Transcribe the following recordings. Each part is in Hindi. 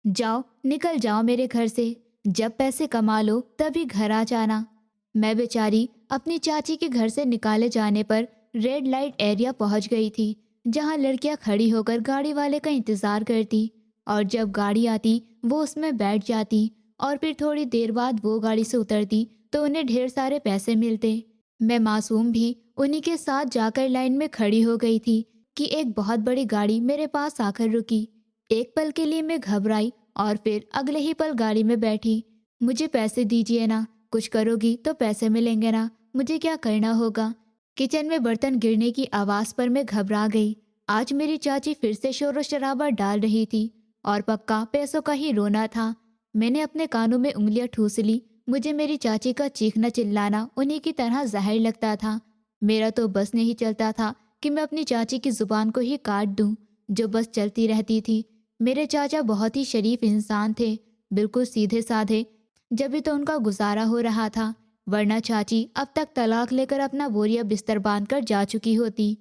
जाओ, निकल जाओ मेरे घर से। जब पैसे कमा लो तभी घर आ जाना। मैं बेचारी अपनी चाची के घर से निकाले जाने पर रेड लाइट एरिया पहुंच गई थी, जहां लड़कियां खड़ी होकर गाड़ी वाले का इंतजार करती और जब गाड़ी आती वो उसमें बैठ जाती और फिर थोड़ी देर बाद वो गाड़ी से उतरती तो उन्हें ढेर सारे पैसे मिलते। मैं मासूम भी उन्हीं के साथ जाकर लाइन में खड़ी हो गई थी कि एक बहुत बड़ी गाड़ी मेरे पास आकर रुकी। एक पल के लिए मैं घबराई और फिर अगले ही पल गाड़ी में बैठी। मुझे पैसे दीजिए ना, कुछ करोगी तो पैसे मिलेंगे ना, मुझे क्या करना होगा। किचन में बर्तन गिरने की आवाज पर मैं घबरा गई। आज मेरी चाची फिर से शोर शराबा डाल रही थी और पक्का पैसों का ही रोना था। मैंने अपने कानों में उंगलियां ठूस ली। मुझे मेरी चाची का चीखना चिल्लाना उन्हीं की तरह जहर लगता था। मेरा तो बस नहीं चलता था कि मैं अपनी चाची की जुबान को ही काट दूं, जो बस चलती रहती थी। मेरे चाचा बहुत ही शरीफ इंसान थे, बिल्कुल सीधे साधे, जब तो उनका गुजारा हो रहा था, वरना चाची अब तक तलाक लेकर अपना बोरिया बिस्तर बांधकर जा चुकी होती।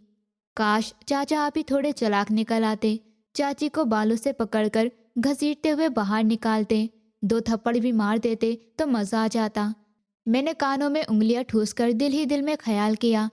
काश चाचा आप ही थोड़े चालाक निकल आते, चाची को बालों से पकड़कर घसीटते हुए बाहर निकालते, दो थप्पड़ भी मार देते तो मजा आ जाता। मैंने कानों में उंगलियां ठूसकर दिल ही दिल में ख्याल किया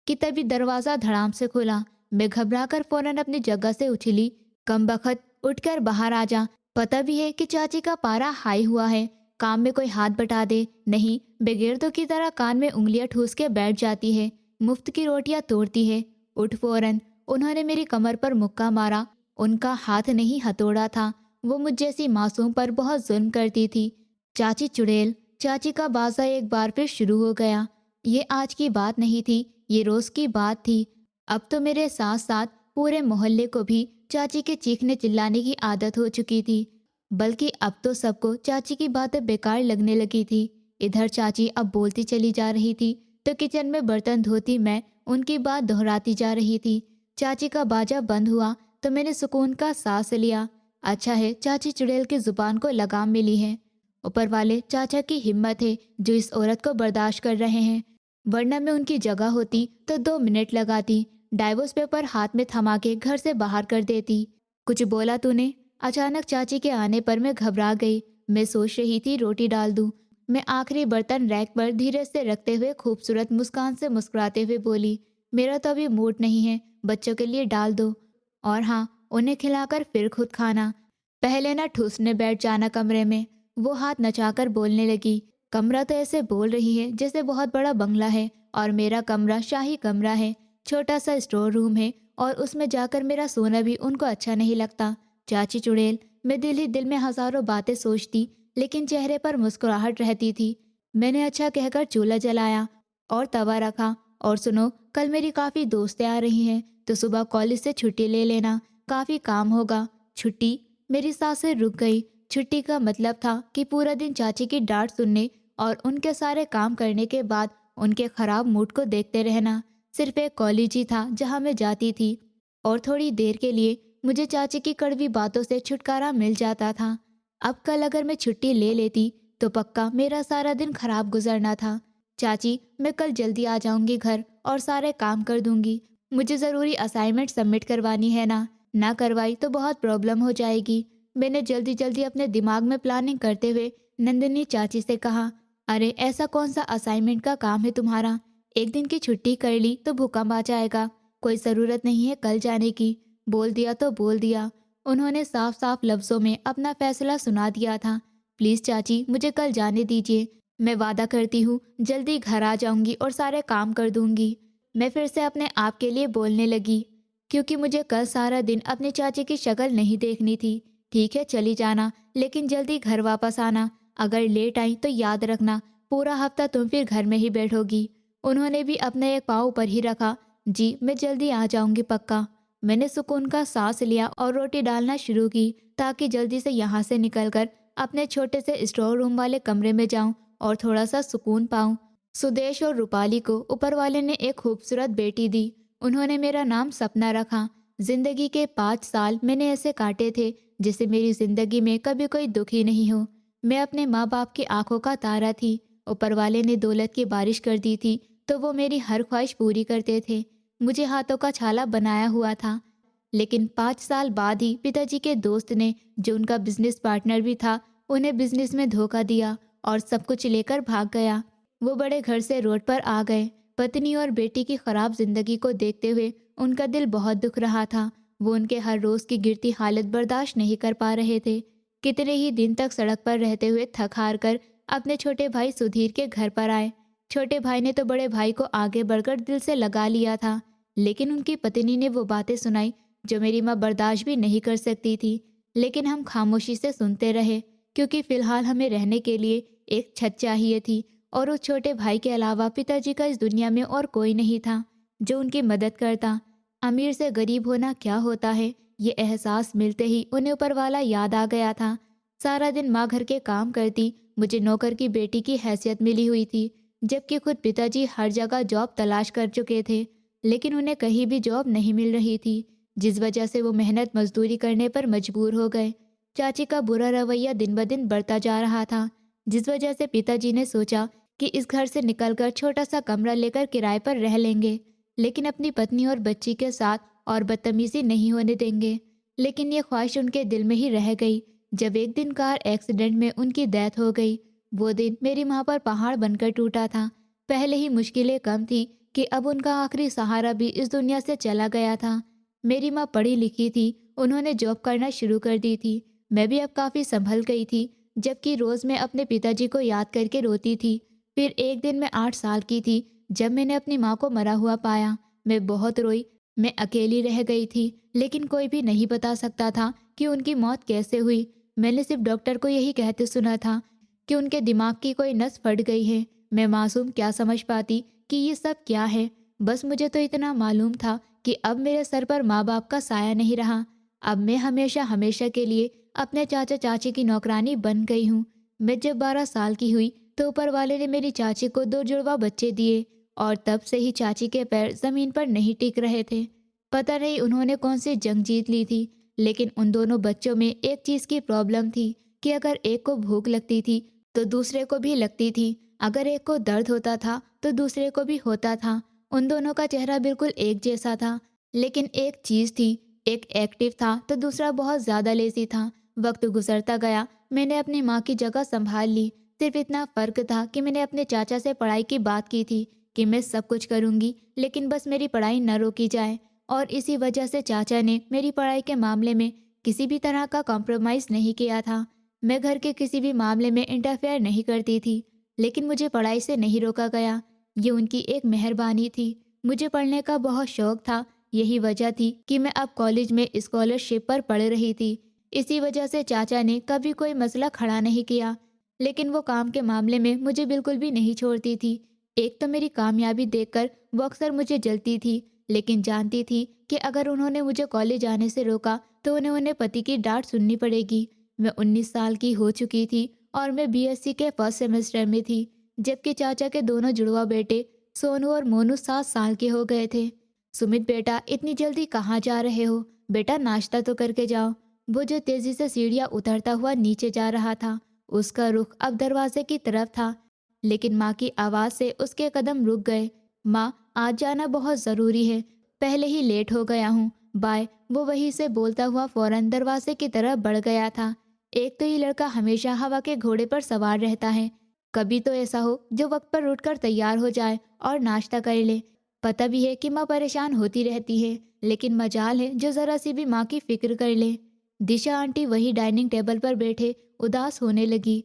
कि तभी दरवाजा धड़ाम से खुला। मैं घबराकर फौरन अपनी जगह से उछली। कमबख्त, उठकर बाहर आ जा, पता भी है कि चाची का पारा हाई हुआ है, काम में कोई हाथ बटा दे, नहीं बेगैरतों की तरह कान में उंगलियां ठूस के बैठ जाती है, मुफ्त की रोटियां तोड़ती है। उठ फौरन। उन्होंने मेरी कमर पर मुक्का मारा। उनका हाथ नहीं हथौड़ा था। वो मुझ जैसी मासूम पर बहुत जुल्म करती थी। चाची चुड़ैल। चाची का बाजा एक बार फिर शुरू हो गया। ये आज की बात नहीं थी, ये रोज की बात थी। अब तो मेरे साथ साथ पूरे मोहल्ले को भी चाची के चीखने चिल्लाने की आदत हो चुकी थी। बल्कि अब तो सबको चाची की बातें बेकार लगने लगी थी। इधर चाची अब बोलती चली जा रही थी तो किचन में बर्तन धोती मैं उनकी बात दोहराती जा रही थी। चाची का बाजा बंद हुआ तो मैंने सुकून का सांस लिया। अच्छा है चाची चुड़ैल की जुबान को लगाम मिली है। ऊपर वाले चाचा की हिम्मत है जो इस औरत को बर्दाश्त कर रहे हैं, वरना मैं उनकी जगह होती तो 2 मिनट लगाती, डाइवोर्स पेपर हाथ में थमा के घर से बाहर कर देती। कुछ बोला तूने? अचानक चाची के आने पर मैं घबरा गई। मैं सोच रही थी रोटी डाल दूं। मैं आखिरी बर्तन रैक पर धीरे से रखते हुए खूबसूरत मुस्कान से मुस्कुराते हुए बोली, मेरा तो अभी मूड नहीं है, बच्चों के लिए डाल दो। और हाँ, उन्हें खिलाकर फिर खुद खाना। पहले ना ठूसने बैठ जाना कमरे में। वो हाथ नचाकर बोलने लगी। कमरा तो ऐसे बोल रही है जैसे बहुत बड़ा बंगला है और मेरा कमरा शाही कमरा है। छोटा सा स्टोर रूम है और उसमें जाकर मेरा सोना भी उनको अच्छा नहीं लगता। चाची चुड़ैल। मैं दिल ही दिल में हजारों बातें सोचती, लेकिन चेहरे पर मुस्कुराहट रहती थी। मैंने अच्छा कहकर चूल्हा जलाया और तवा रखा। और सुनो, कल मेरी काफ़ी दोस्तें आ रही हैं तो सुबह कॉलेज से छुट्टी ले लेना, काफ़ी काम होगा। छुट्टी? मेरी सांसें रुक गई। छुट्टी का मतलब था कि पूरा दिन चाची की डांट सुनने और उनके सारे काम करने के बाद उनके खराब मूड को देखते रहना। सिर्फ एक कॉलेज ही था जहाँ मैं जाती थी और थोड़ी देर के लिए मुझे चाची की कड़वी बातों से छुटकारा मिल जाता था। अब कल अगर मैं छुट्टी ले लेती तो पक्का मेरा सारा दिन खराब गुजरना था। चाची, मैं कल जल्दी आ जाऊंगी घर और सारे काम कर दूंगी। मुझे ज़रूरी असाइनमेंट सबमिट करवानी है ना करवाई तो बहुत प्रॉब्लम हो जाएगी। मैंने जल्दी जल्दी अपने दिमाग में प्लानिंग करते हुए नंदिनी चाची से कहा, अरे ऐसा कौन सा असाइनमेंट का काम है तुम्हारा? एक दिन की छुट्टी कर ली तो भूकंप आ जाएगा, कोई ज़रूरत नहीं है कल जाने की। बोल दिया तो बोल दिया। उन्होंने साफ साफ लफ्ज़ों में अपना फैसला सुना दिया था। प्लीज़ चाची, मुझे कल जाने दीजिए। मैं वादा करती हूँ जल्दी घर आ जाऊंगी और सारे काम कर दूंगी। मैं फिर से अपने आप के लिए बोलने लगी, क्योंकि मुझे कल सारा दिन अपने चाची की शक्ल नहीं देखनी थी। ठीक है चली जाना, लेकिन जल्दी घर वापस आना। अगर लेट आई तो याद रखना पूरा हफ्ता तुम फिर घर में ही बैठोगी। उन्होंने भी अपना एक पाँव ऊपर ही रखा। जी मैं जल्दी आ जाऊंगी पक्का। मैंने सुकून का सांस लिया और रोटी डालना शुरू की ताकि जल्दी से यहाँ से निकलकर अपने छोटे से स्टोर रूम वाले कमरे में जाऊं और थोड़ा सा सुकून पाऊं। सुदेश और रूपाली को ऊपर वाले ने एक खूबसूरत बेटी दी। उन्होंने मेरा नाम सपना रखा। जिंदगी के 5 साल मैंने ऐसे काटे थे जिसे मेरी जिंदगी में कभी कोई दुख ही नहीं हो। मैं अपने माँ बाप की आंखों का तारा थी। ऊपर वाले ने दौलत की बारिश कर दी थी तो वो मेरी हर ख्वाहिश पूरी करते थे। मुझे हाथों का छाला बनाया हुआ था। लेकिन 5 साल बाद ही पिताजी के दोस्त ने, जो उनका बिजनेस पार्टनर भी था, उन्हें बिजनेस में धोखा दिया और सब कुछ लेकर भाग गया। वो बड़े घर से रोड पर आ गए। पत्नी और बेटी की खराब जिंदगी को देखते हुए उनका दिल बहुत दुख रहा था। वो उनके हर रोज की गिरती हालत बर्दाश्त नहीं कर पा रहे थे। कितने ही दिन तक सड़क पर रहते हुए थक हार कर अपने छोटे भाई सुधीर के घर पर आए। छोटे भाई ने तो बड़े भाई को आगे बढ़कर दिल से लगा लिया था, लेकिन उनकी पत्नी ने वो बातें सुनाई जो मेरी माँ बर्दाश्त भी नहीं कर सकती थी। लेकिन हम खामोशी से सुनते रहे, क्योंकि फिलहाल हमें रहने के लिए एक छत चाहिए थी, और उस छोटे भाई के अलावा पिताजी का इस दुनिया में और कोई नहीं था जो उनकी मदद करता। अमीर से गरीब होना क्या होता है, ये एहसास मिलते ही उन्हें ऊपर वाला याद आ गया था। सारा दिन माँ घर के काम करती, मुझे नौकर की बेटी की हैसियत मिली हुई थी, जबकि खुद पिताजी हर जगह जॉब तलाश कर चुके थे, लेकिन उन्हें कहीं भी जॉब नहीं मिल रही थी, जिस वजह से वो मेहनत मजदूरी करने पर मजबूर हो गए। चाची का बुरा रवैया दिन ब दिन बढ़ता जा रहा था, जिस वजह से पिताजी ने सोचा कि इस घर से निकलकर छोटा सा कमरा लेकर किराए पर रह लेंगे, लेकिन अपनी पत्नी और बच्ची के साथ और बदतमीजी नहीं होने देंगे। लेकिन ये ख्वाहिश उनके दिल में ही रह गई। जब एक दिन कार एक्सीडेंट में उनकी डेथ हो गई, वो दिन मेरी माँ पर पहाड़ बनकर टूटा था। पहले ही मुश्किलें कम थी कि अब उनका आखिरी सहारा भी इस दुनिया से चला गया था। मेरी माँ पढ़ी लिखी थी, उन्होंने जॉब करना शुरू कर दी थी। मैं भी अब काफ़ी संभल गई थी, जबकि रोज़ मैं अपने पिताजी को याद करके रोती थी। फिर एक दिन मैं 8 साल की थी जब मैंने अपनी माँ को मरा हुआ पाया। मैं बहुत रोई, मैं अकेली रह गई थी, लेकिन कोई भी नहीं बता सकता था कि उनकी मौत कैसे हुई। मैंने सिर्फ डॉक्टर को यही कहते सुना था कि उनके दिमाग की कोई नस फट गई है। मैं मासूम क्या समझ पाती कि ये सब क्या है। बस मुझे तो इतना मालूम था कि अब मेरे सर पर माँ बाप का साया नहीं रहा। अब मैं हमेशा हमेशा के लिए अपने चाचा चाची की नौकरानी बन गई हूँ। मैं जब 12 साल की हुई तो ऊपर वाले ने मेरी चाची को 2 जुड़वा बच्चे दिए, और तब से ही चाची के पैर जमीन पर नहीं टिक रहे थे। पता नहीं उन्होंने कौन सी जंग जीत ली थी, लेकिन उन दोनों बच्चों में एक चीज़ की प्रॉब्लम थी कि अगर एक को भूख लगती थी तो दूसरे को भी लगती थी। अगर एक को दर्द होता था तो दूसरे को भी होता था। उन दोनों का चेहरा बिल्कुल एक जैसा था, लेकिन एक चीज़ थी, एक एक्टिव था तो दूसरा बहुत ज़्यादा लेजी था। वक्त गुजरता गया, मैंने अपनी माँ की जगह संभाल ली। सिर्फ इतना फ़र्क था कि मैंने अपने चाचा से पढ़ाई की बात की थी कि मैं सब कुछ करूँगी, लेकिन बस मेरी पढ़ाई न रोकी जाए। और इसी वजह से चाचा ने मेरी पढ़ाई के मामले में किसी भी तरह का कॉम्प्रोमाइज़ नहीं किया था। मैं घर के किसी भी मामले में इंटरफेयर नहीं करती थी, लेकिन मुझे पढ़ाई से नहीं रोका गया। ये उनकी एक मेहरबानी थी। मुझे पढ़ने का बहुत शौक था, यही वजह थी कि मैं अब कॉलेज में स्कॉलरशिप पर पढ़ रही थी। इसी वजह से चाचा ने कभी कोई मसला खड़ा नहीं किया, लेकिन वो काम के मामले में मुझे बिल्कुल भी नहीं छोड़ती थी। एक तो मेरी कामयाबी देखकर वो अक्सर मुझे जलती थी, लेकिन जानती थी कि अगर उन्होंने मुझे कॉलेज आने से रोका तो उन्हें पति की डांट सुननी पड़ेगी। मैं 19 साल की हो चुकी थी और मैं बीएससी के फर्स्ट सेमेस्टर में थी, जबकि चाचा के दोनों जुड़वा बेटे सोनू और मोनू 7 साल के हो गए थे। सुमित बेटा, इतनी जल्दी कहाँ जा रहे हो? बेटा नाश्ता तो करके जाओ। वो जो तेजी से सीढ़ियाँ उतरता हुआ नीचे जा रहा था, उसका रुख अब दरवाजे की तरफ था, लेकिन माँ की आवाज़ से उसके कदम रुक गए। माँ, आज जाना बहुत ज़रूरी है, पहले ही लेट हो गया हूँ, बाय। वो वहीं से बोलता हुआ फौरन दरवाजे की तरफ बढ़ गया था। एक तो ये लड़का हमेशा हवा के घोड़े पर सवार रहता है, कभी तो ऐसा हो जो वक्त पर उठकर तैयार हो जाए और नाश्ता कर ले। पता भी है कि माँ परेशान होती रहती है, लेकिन मजाल है जो ज़रा सी भी माँ की फिक्र कर ले। दिशा आंटी वही डाइनिंग टेबल पर बैठे उदास होने लगी।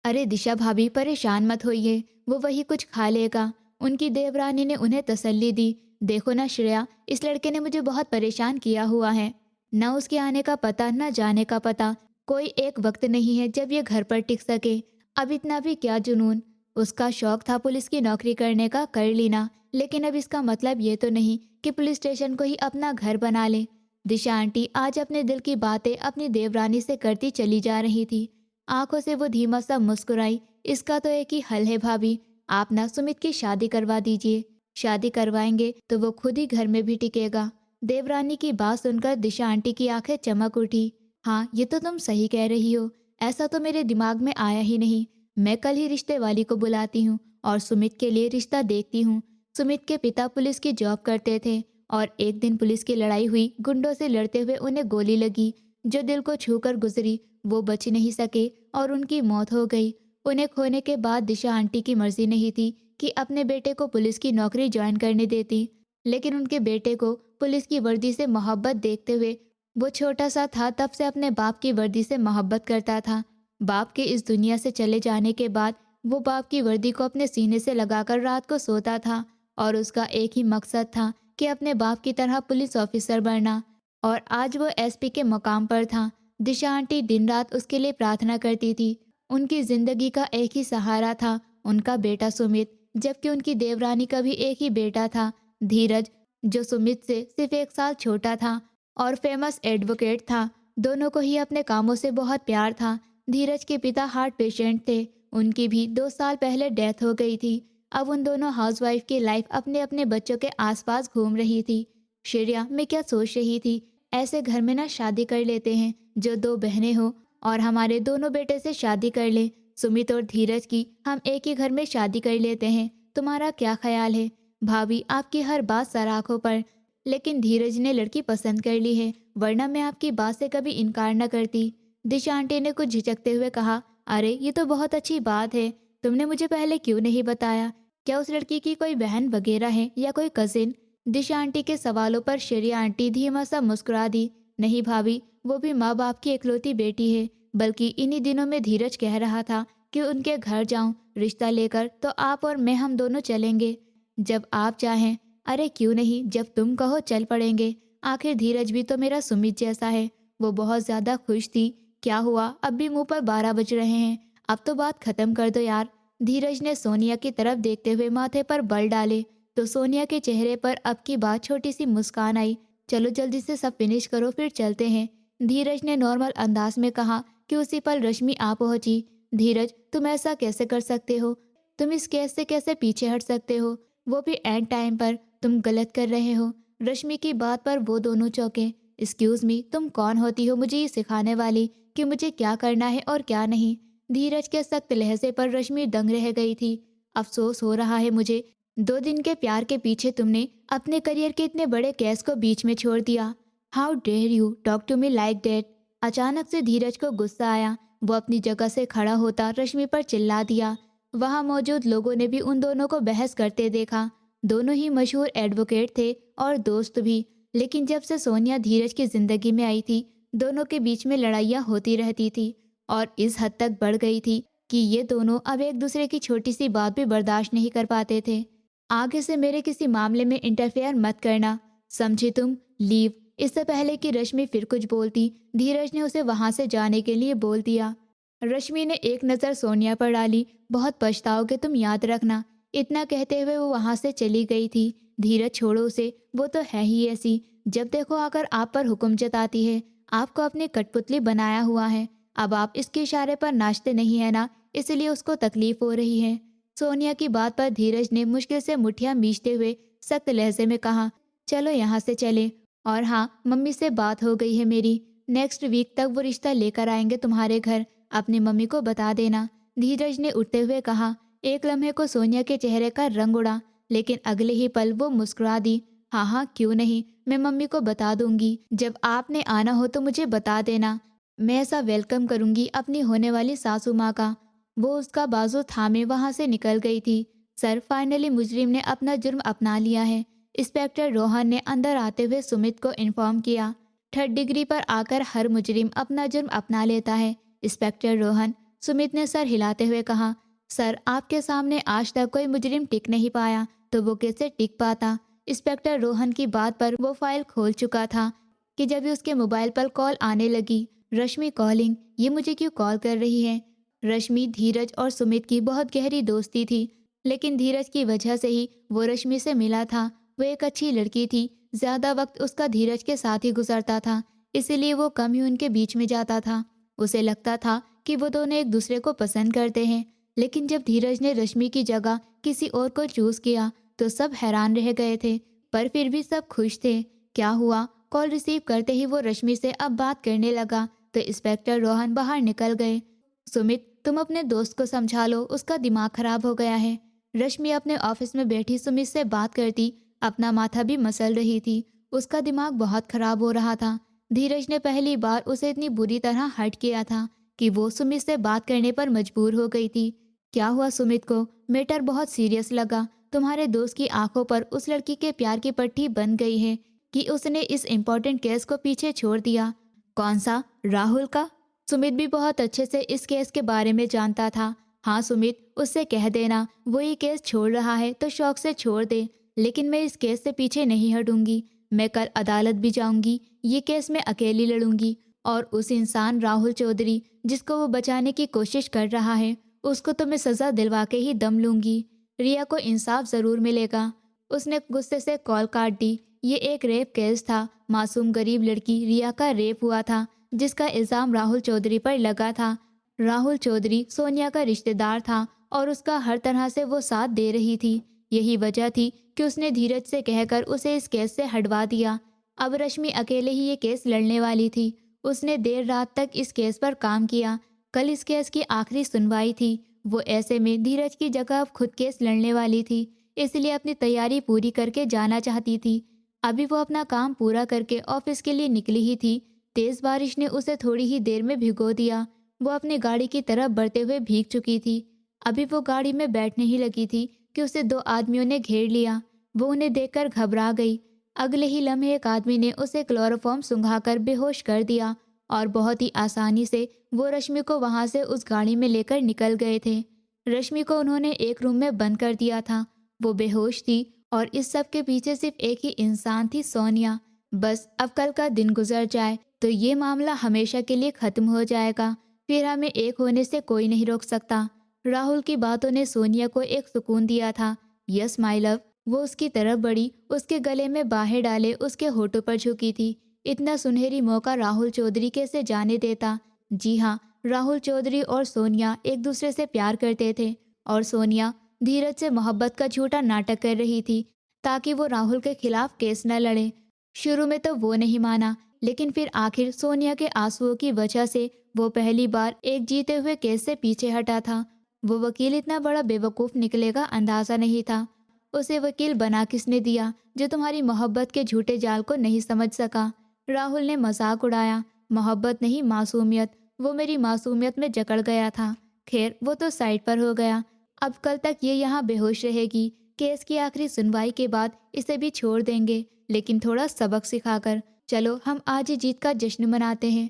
अरे दिशा भाभी, परेशान मत होइए, वो वही कुछ खा लेगा। उनकी देवरानी ने उन्हें तसल्ली दी। देखो ना श्रेया, इस लड़के ने मुझे बहुत परेशान किया हुआ है। न उसके आने का पता न जाने का पता। कोई एक वक्त नहीं है जब ये घर पर टिक सके। अब इतना भी क्या जुनून। उसका शौक था पुलिस की नौकरी करने का, कर लेना, लेकिन अब इसका मतलब ये तो नहीं कि पुलिस स्टेशन को ही अपना घर बना ले। दिशा आंटी आज अपने दिल की बातें अपनी देवरानी से करती चली जा रही थी। आंखों से वो धीमा सा मुस्कुराई। इसका तो एक ही हल है भाभी, आप ना सुमित की शादी करवा दीजिए। शादी करवाएंगे तो वो खुद ही घर में भी टिकेगा। देवरानी की बात सुनकर दिशा आंटी की आंखें चमक उठी। हाँ, ये तो तुम सही कह रही हो, ऐसा तो मेरे दिमाग में आया ही नहीं। मैं कल ही रिश्ते वाली को बुलाती हूँ और सुमित के लिए रिश्ता देखती हूँ। सुमित के पिता पुलिस की जॉब करते थे और एक दिन पुलिस की लड़ाई हुई। गुंडों से लड़ते हुए उन्हें गोली लगी जो दिल को छूकर गुजरी। वो बच नहीं सके और उनकी मौत हो गई। उन्हें खोने के बाद दिशा आंटी की मर्जी नहीं थी कि अपने बेटे को पुलिस की नौकरी ज्वाइन करने देती, लेकिन उनके बेटे को पुलिस की वर्दी से मोहब्बत देखते हुए वो छोटा सा था तब से अपने बाप की वर्दी से मोहब्बत करता था। बाप के इस दुनिया से चले जाने के बाद वो बाप की वर्दी को अपने सीने से लगाकर रात को सोता था और उसका एक ही मकसद था कि अपने बाप की तरह पुलिस ऑफिसर बनना। और आज वो एसपी के मुकाम पर था। दिशा आंटी दिन रात उसके लिए प्रार्थना करती थी। उनकी जिंदगी का एक ही सहारा था उनका बेटा सुमित, जबकि उनकी देवरानी का भी एक ही बेटा था धीरज, जो सुमित से सिर्फ 1 साल छोटा था और फेमस एडवोकेट था। दोनों को ही अपने कामों से बहुत प्यार था। धीरज के पिता हार्ट पेशेंट थे, उनकी भी 2 साल पहले डेथ हो गई थी। अब उन दोनों हाउसवाइफ की लाइफ अपने अपने बच्चों के आसपास घूम रही थी। श्रेया, मैं क्या सोच रही थी, ऐसे घर में ना शादी कर लेते हैं जो 2 बहनें हो और हमारे दोनों बेटे से शादी कर ले। सुमित और धीरज की हम एक ही घर में शादी कर लेते हैं। तुम्हारा क्या ख्याल है? भाभी आपकी हर बात सराखों पर, लेकिन धीरज ने लड़की पसंद कर ली है, वरना मैं आपकी बात से कभी इनकार न करती। दिशा आंटी ने कुछ झिझकते हुए कहा, अरे ये तो बहुत अच्छी बात है, तुमने मुझे पहले क्यों नहीं बताया? क्या उस लड़की की कोई बहन वगैरह है या कोई कजिन? दिशा आंटी के सवालों पर श्रेया आंटी धीमा सा मुस्कुरा दी। नहीं भाभी, वो भी माँ बाप की इकलौती बेटी है। बल्कि इन्हीं दिनों में धीरज कह रहा था कि उनके घर जाऊं रिश्ता लेकर, तो आप और मैं हम दोनों चलेंगे जब आप चाहें। अरे क्यों नहीं, जब तुम कहो चल पड़ेंगे। आखिर धीरज भी तो मेरा सुमित जैसा है। वो बहुत ज्यादा खुश थी। क्या हुआ, अब भी मुंह पर 12 बज रहे हैं? अब तो बात खत्म कर दो यार। धीरज ने सोनिया की तरफ देखते हुए माथे पर बल डाले तो सोनिया के चेहरे पर अब की बात छोटी सी मुस्कान आई। चलो जल्दी से सब फिनिश करो फिर चलते हैं, धीरज ने नॉर्मल अंदाज में कहा कि उसी पल रश्मि आ पहुंची। धीरज, तुम ऐसा कैसे कर सकते हो? तुम इस केस से कैसे पीछे हट सकते हो, वो भी एंड टाइम पर? तुम गलत कर रहे हो। रश्मि की बात पर वो दोनों चौंके। एक्सक्यूज मी, तुम कौन होती हो मुझे ये सिखाने वाली कि मुझे क्या करना है और क्या नहीं? धीरज के सख्त लहजे पर रश्मि दंग रह गई थी। अफसोस हो रहा है मुझे, 2 दिन के प्यार के पीछे तुमने अपने करियर के इतने बड़े केस को बीच में छोड़ दिया। How dare you talk to me like that. अचानक से धीरज को गुस्सा आया। वो अपनी जगह से खड़ा होता रश्मि पर चिल्ला दिया। वहां मौजूद लोगों ने भी उन दोनों को बहस करते देखा। दोनों ही मशहूर एडवोकेट थे और दोस्त भी, लेकिन जब से सोनिया धीरज की जिंदगी में आई थी दोनों के बीच में लड़ाइयाँ होती रहती थी और इस हद तक बढ़ गई थी कि ये दोनों अब एक दूसरे की छोटी सी बात भी बर्दाश्त नहीं कर पाते थे। आगे से मेरे किसी मामले में इंटरफेयर मत करना, समझी तुम? लीव। इससे पहले कि रश्मि फिर कुछ बोलती, धीरज ने उसे वहां से जाने के लिए बोल दिया। रश्मि ने एक नज़र सोनिया पर डाली। बहुत पछताओगे तुम, याद रखना। इतना कहते हुए वो वहां से चली गई थी। धीरज छोड़ो उसे, वो तो है ही ऐसी, जब देखो आकर आप पर हुक्म जताती है। आपको अपनी कठपुतली बनाया हुआ है। अब आप इसके इशारे पर नाचते नहीं है ना, इसलिए उसको तकलीफ हो रही है। सोनिया की बात पर धीरज ने मुश्किल से मुठ्ठियां मींचते हुए सख्त लहजे में कहा, चलो यहाँ से चले। और हाँ, मम्मी से बात हो गई है मेरी, नेक्स्ट वीक तक वो रिश्ता लेकर आएंगे तुम्हारे घर, अपनी मम्मी को बता देना, धीरज ने उठते हुए कहा। एक लम्हे को सोनिया के चेहरे का रंग उड़ा, लेकिन अगले ही पल वो मुस्कुरा दी। हाँ हाँ क्यों नहीं, मैं मम्मी को बता दूंगी। जब आपने आना हो तो मुझे बता देना, मैं ऐसा वेलकम करूंगी अपनी होने वाली सासू माँ का। वो उसका बाजू थामे वहां से निकल गई थी। सर, फाइनली मुजरिम ने अपना जुर्म अपना लिया है, इंस्पेक्टर रोहन ने अंदर आते हुए सुमित को इन्फॉर्म किया। 3rd डिग्री पर आकर हर मुजरिम अपना जुर्म अपना लेता है, इंस्पेक्टर रोहन, सुमित ने सर हिलाते हुए कहा। सर, आपके सामने आज तक कोई मुजरिम टिक नहीं पाया, तो वो कैसे टिक पाता? इंस्पेक्टर रोहन की बात पर वो फाइल खोल चुका था कि जब भी उसके मोबाइल पर कॉल आने लगी। रश्मि कॉलिंग, ये मुझे क्यों कॉल कर रही है? रश्मि, धीरज और सुमित की बहुत गहरी दोस्ती थी, लेकिन धीरज की वजह से ही वो रश्मि से मिला था। वो एक अच्छी लड़की थी, ज्यादा वक्त उसका धीरज के साथ ही गुजरता था, इसीलिए वो कम ही उनके बीच में जाता था। उसे लगता था कि वो दोनों एक दूसरे को पसंद करते हैं, लेकिन जब धीरज ने रश्मि की जगह किसी और को चूज किया तो सब हैरान रह गए थे, पर फिर भी सब खुश थे। क्या हुआ? कॉल रिसीव करते ही वो रश्मि से अब बात करने लगा तो इंस्पेक्टर रोहन बाहर निकल गए। सुमित, तुम अपने दोस्त को समझा लो, उसका दिमाग खराब हो गया है। रश्मि अपने ऑफिस में बैठी सुमित से बात करती अपना माथा भी मसल रही थी। उसका दिमाग बहुत खराब हो रहा था। धीरज ने पहली बार उसे इतनी बुरी तरह हर्ट किया था कि वो सुमित से बात करने पर मजबूर हो गई थी। क्या हुआ सुमित को? मैटर बहुत सीरियस लगा। तुम्हारे दोस्त की आंखों पर उस लड़की के प्यार की पट्टी बन गई है कि उसने इस इम्पोर्टेंट केस को पीछे छोड़ दिया। कौन सा? राहुल का? सुमित भी बहुत अच्छे से इस केस के बारे में जानता था। हाँ सुमित, उससे कह देना वो ये केस छोड़ रहा है तो शौक से छोड़ दे, लेकिन मैं इस केस से पीछे नहीं हटूंगी। मैं कल अदालत भी जाऊंगी, ये केस मैं अकेली लड़ूंगी और उस इंसान राहुल चौधरी जिसको वो बचाने की कोशिश कर रहा है, उसको तो मैं सज़ा दिलवा के ही दम लूंगी। रिया को इंसाफ ज़रूर मिलेगा। उसने गुस्से से कॉल काट दी। ये एक रेप केस था। मासूम गरीब लड़की रिया का रेप हुआ था, जिसका इल्ज़ाम राहुल चौधरी पर लगा था। राहुल चौधरी सोनिया का रिश्तेदार था और उसका हर तरह से वो साथ दे रही थी। यही वजह थी कि उसने धीरज से कहकर उसे इस केस से हटवा दिया। अब रश्मि अकेले ही ये केस लड़ने वाली थी। उसने देर रात तक इस केस पर काम किया। कल इस केस की आखिरी सुनवाई थी। वो ऐसे में धीरज की जगह अब खुद केस लड़ने वाली थी, इसलिए अपनी तैयारी पूरी करके जाना चाहती थी। अभी वो अपना काम पूरा करके ऑफिस के लिए निकली ही थी। तेज बारिश ने उसे थोड़ी ही देर में भिगो दिया। वो अपनी गाड़ी की तरफ बढ़ते हुए भीग चुकी थी। अभी वो गाड़ी में बैठने ही लगी थी कि उसे दो आदमियों ने घेर लिया। वो उन्हें देखकर घबरा गई। अगले ही लम्हे एक आदमी ने उसे क्लोरोफॉर्म सुंघाकर बेहोश कर दिया और बहुत ही आसानी से वो रश्मि को वहां से उस गाड़ी में लेकर निकल गए थे। रश्मि को उन्होंने एक रूम में बंद कर दिया था। वो बेहोश थी और इस सब के पीछे सिर्फ एक ही इंसान थी, सोनिया। बस अब कल का दिन गुजर जाए तो ये मामला हमेशा के लिए खत्म हो जाएगा। फिर हमें एक होने से कोई नहीं रोक सकता। राहुल की बातों ने सोनिया को एक सुकून दिया था। Yes my love. वो उसकी तरफ बढ़ी, उसके गले में बाहें डाले उसके होठों पर झुकी थी। इतना सुनहरी मौका राहुल चौधरी कैसे जाने देता? जी हाँ, राहुल चौधरी और सोनिया एक दूसरे से प्यार करते थे और सोनिया धीरज से मोहब्बत का झूठा नाटक कर रही थी ताकि वो राहुल के खिलाफ केस न लड़े। शुरू में तो वो नहीं माना, लेकिन फिर आखिर सोनिया के आंसुओं की वजह से वो पहली बार एक जीते हुए केस से पीछे हटा था। वो वकील इतना बड़ा बेवकूफ़ निकलेगा अंदाज़ा नहीं था। उसे वकील बना किसने दिया जो तुम्हारी मोहब्बत के झूठे जाल को नहीं समझ सका? राहुल ने मजाक उड़ाया। मोहब्बत नहीं, मासूमियत। वो मेरी मासूमियत में जकड़ गया था। खैर वो तो साइड पर हो गया। अब कल तक ये यहाँ बेहोश रहेगी। केस की आखिरी सुनवाई के बाद इसे भी छोड़ देंगे, लेकिन थोड़ा सबक सिखाकर। चलो हम आज ही जीत का जश्न मनाते हैं।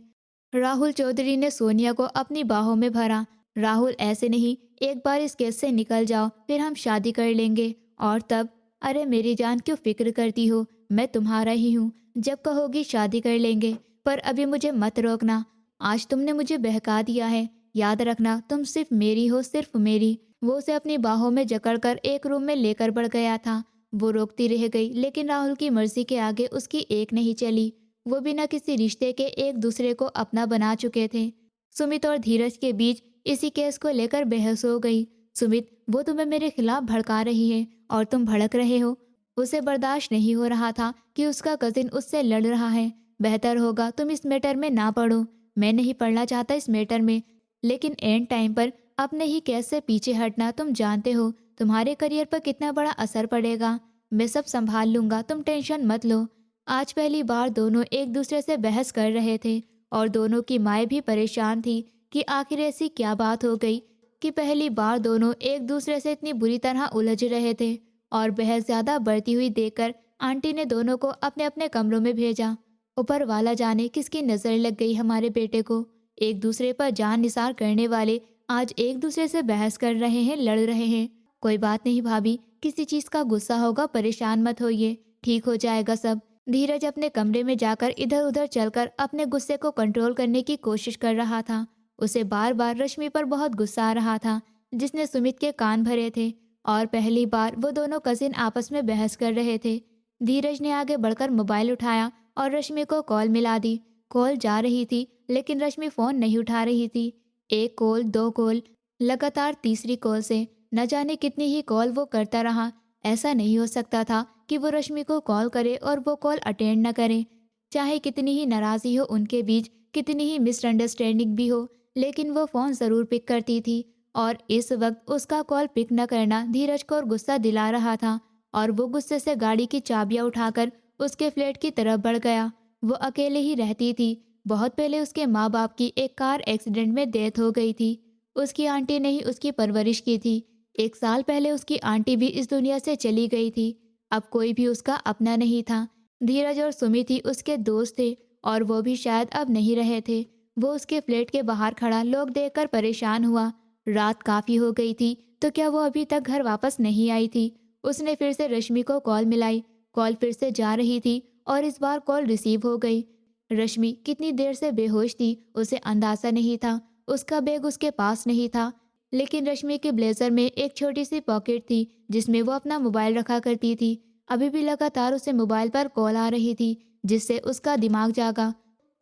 राहुल चौधरी ने सोनिया को अपनी बाहों में भरा। राहुल ऐसे नहीं, एक बार इस केस से निकल जाओ, फिर हम शादी कर लेंगे और तब। अरे मेरी जान, क्यों फिक्र करती हो? मैं तुम्हारा ही हूँ। जब कहोगी शादी कर लेंगे, पर अभी मुझे मत रोकना। आज तुमने मुझे बहका दिया है। याद रखना, तुम सिर्फ मेरी हो, सिर्फ मेरी। वो उसे अपनी बाहों में जकड़कर एक रूम में लेकर बढ़ गया था। वो रोकती रह गई, लेकिन राहुल की मर्जी के आगे उसकी एक नहीं चली। वो बिना किसी रिश्ते के एक दूसरे को अपना बना चुके थे। सुमित और धीरज के बीच इसी केस को लेकर बहस हो गई। सुमित, वो तुम्हें मेरे खिलाफ भड़का रही है और तुम भड़क रहे हो। उसे बर्दाश्त नहीं हो रहा था कि उसका कजिन उससे लड़ रहा है। बेहतर होगा तुम इस मैटर में ना पड़ो। मैं नहीं पढ़ना चाहता इस मैटर में, लेकिन एंड टाइम पर अपने ही केस से पीछे हटना तुम जानते हो तुम्हारे करियर पर कितना बड़ा असर पड़ेगा। मैं सब संभाल लूंगा, तुम टेंशन मत लो। आज पहली बार दोनों एक दूसरे से बहस कर रहे थे और दोनों की माएँ भी परेशान थी कि आखिर ऐसी क्या बात हो गई कि पहली बार दोनों एक दूसरे से इतनी बुरी तरह उलझ रहे थे। और बहस ज़्यादा बढ़ती हुई देखकर आंटी ने दोनों को अपने अपने कमरों में भेजा। ऊपर वाला जाने किसकी नज़र लग गई हमारे बेटे को। एक दूसरे पर जान निसार करने वाले आज एक दूसरे से बहस कर रहे हैं, लड़ रहे हैं। कोई बात नहीं भाभी, किसी चीज़ का गुस्सा होगा, परेशान मत होइए, ठीक हो जाएगा सब। धीरज अपने कमरे में जाकर इधर उधर चलकर अपने गुस्से को कंट्रोल करने की कोशिश कर रहा था। उसे बार बार रश्मि पर बहुत गुस्सा आ रहा था, जिसने सुमित के कान भरे थे। और पहली बार वो दोनों कजिन आपस में बहस कर रहे थे। धीरज ने आगे बढ़कर मोबाइल उठाया और रश्मि को कॉल मिला दी। कॉल जा रही थी, लेकिन रश्मि फ़ोन नहीं उठा रही थी। एक कॉल, दो कॉल, लगातार तीसरी कॉल से न जाने कितनी ही कॉल वो करता रहा। ऐसा नहीं हो सकता था कि वो रश्मि को कॉल करे और वो कॉल अटेंड न करे। चाहे कितनी ही नाराज़ी हो उनके बीच, कितनी ही मिसअंडरस्टैंडिंग भी हो, लेकिन वो फ़ोन ज़रूर पिक करती थी। और इस वक्त उसका कॉल पिक न करना धीरज को और गुस्सा दिला रहा था और वो गुस्से से गाड़ी की चाबियां उठाकर उसके फ्लैट की तरफ बढ़ गया। वो अकेले ही रहती थी। बहुत पहले उसके माँ बाप की एक कार एक्सीडेंट में डेथ हो गई थी। उसकी आंटी ने ही उसकी परवरिश की थी। 1 साल पहले उसकी आंटी भी इस दुनिया से चली गई थी। अब कोई भी उसका अपना नहीं था। धीरज और सुमित ही उसके दोस्त थे और वो भी शायद अब नहीं रहे थे। वो उसके फ्लैट के बाहर खड़ा लोग देखकर परेशान हुआ। रात काफ़ी हो गई थी, तो क्या वो अभी तक घर वापस नहीं आई थी? उसने फिर से रश्मि को कॉल मिलाई। कॉल फिर से जा रही थी और इस बार कॉल रिसीव हो गई। रश्मि कितनी देर से बेहोश थी उसे अंदाजा नहीं था। उसका बैग उसके पास नहीं था, लेकिन रश्मि के ब्लेजर में एक छोटी सी पॉकेट थी जिसमें वो अपना मोबाइल रखा करती थी। अभी भी लगातार उसे मोबाइल पर कॉल आ रही थी, जिससे उसका दिमाग जागा।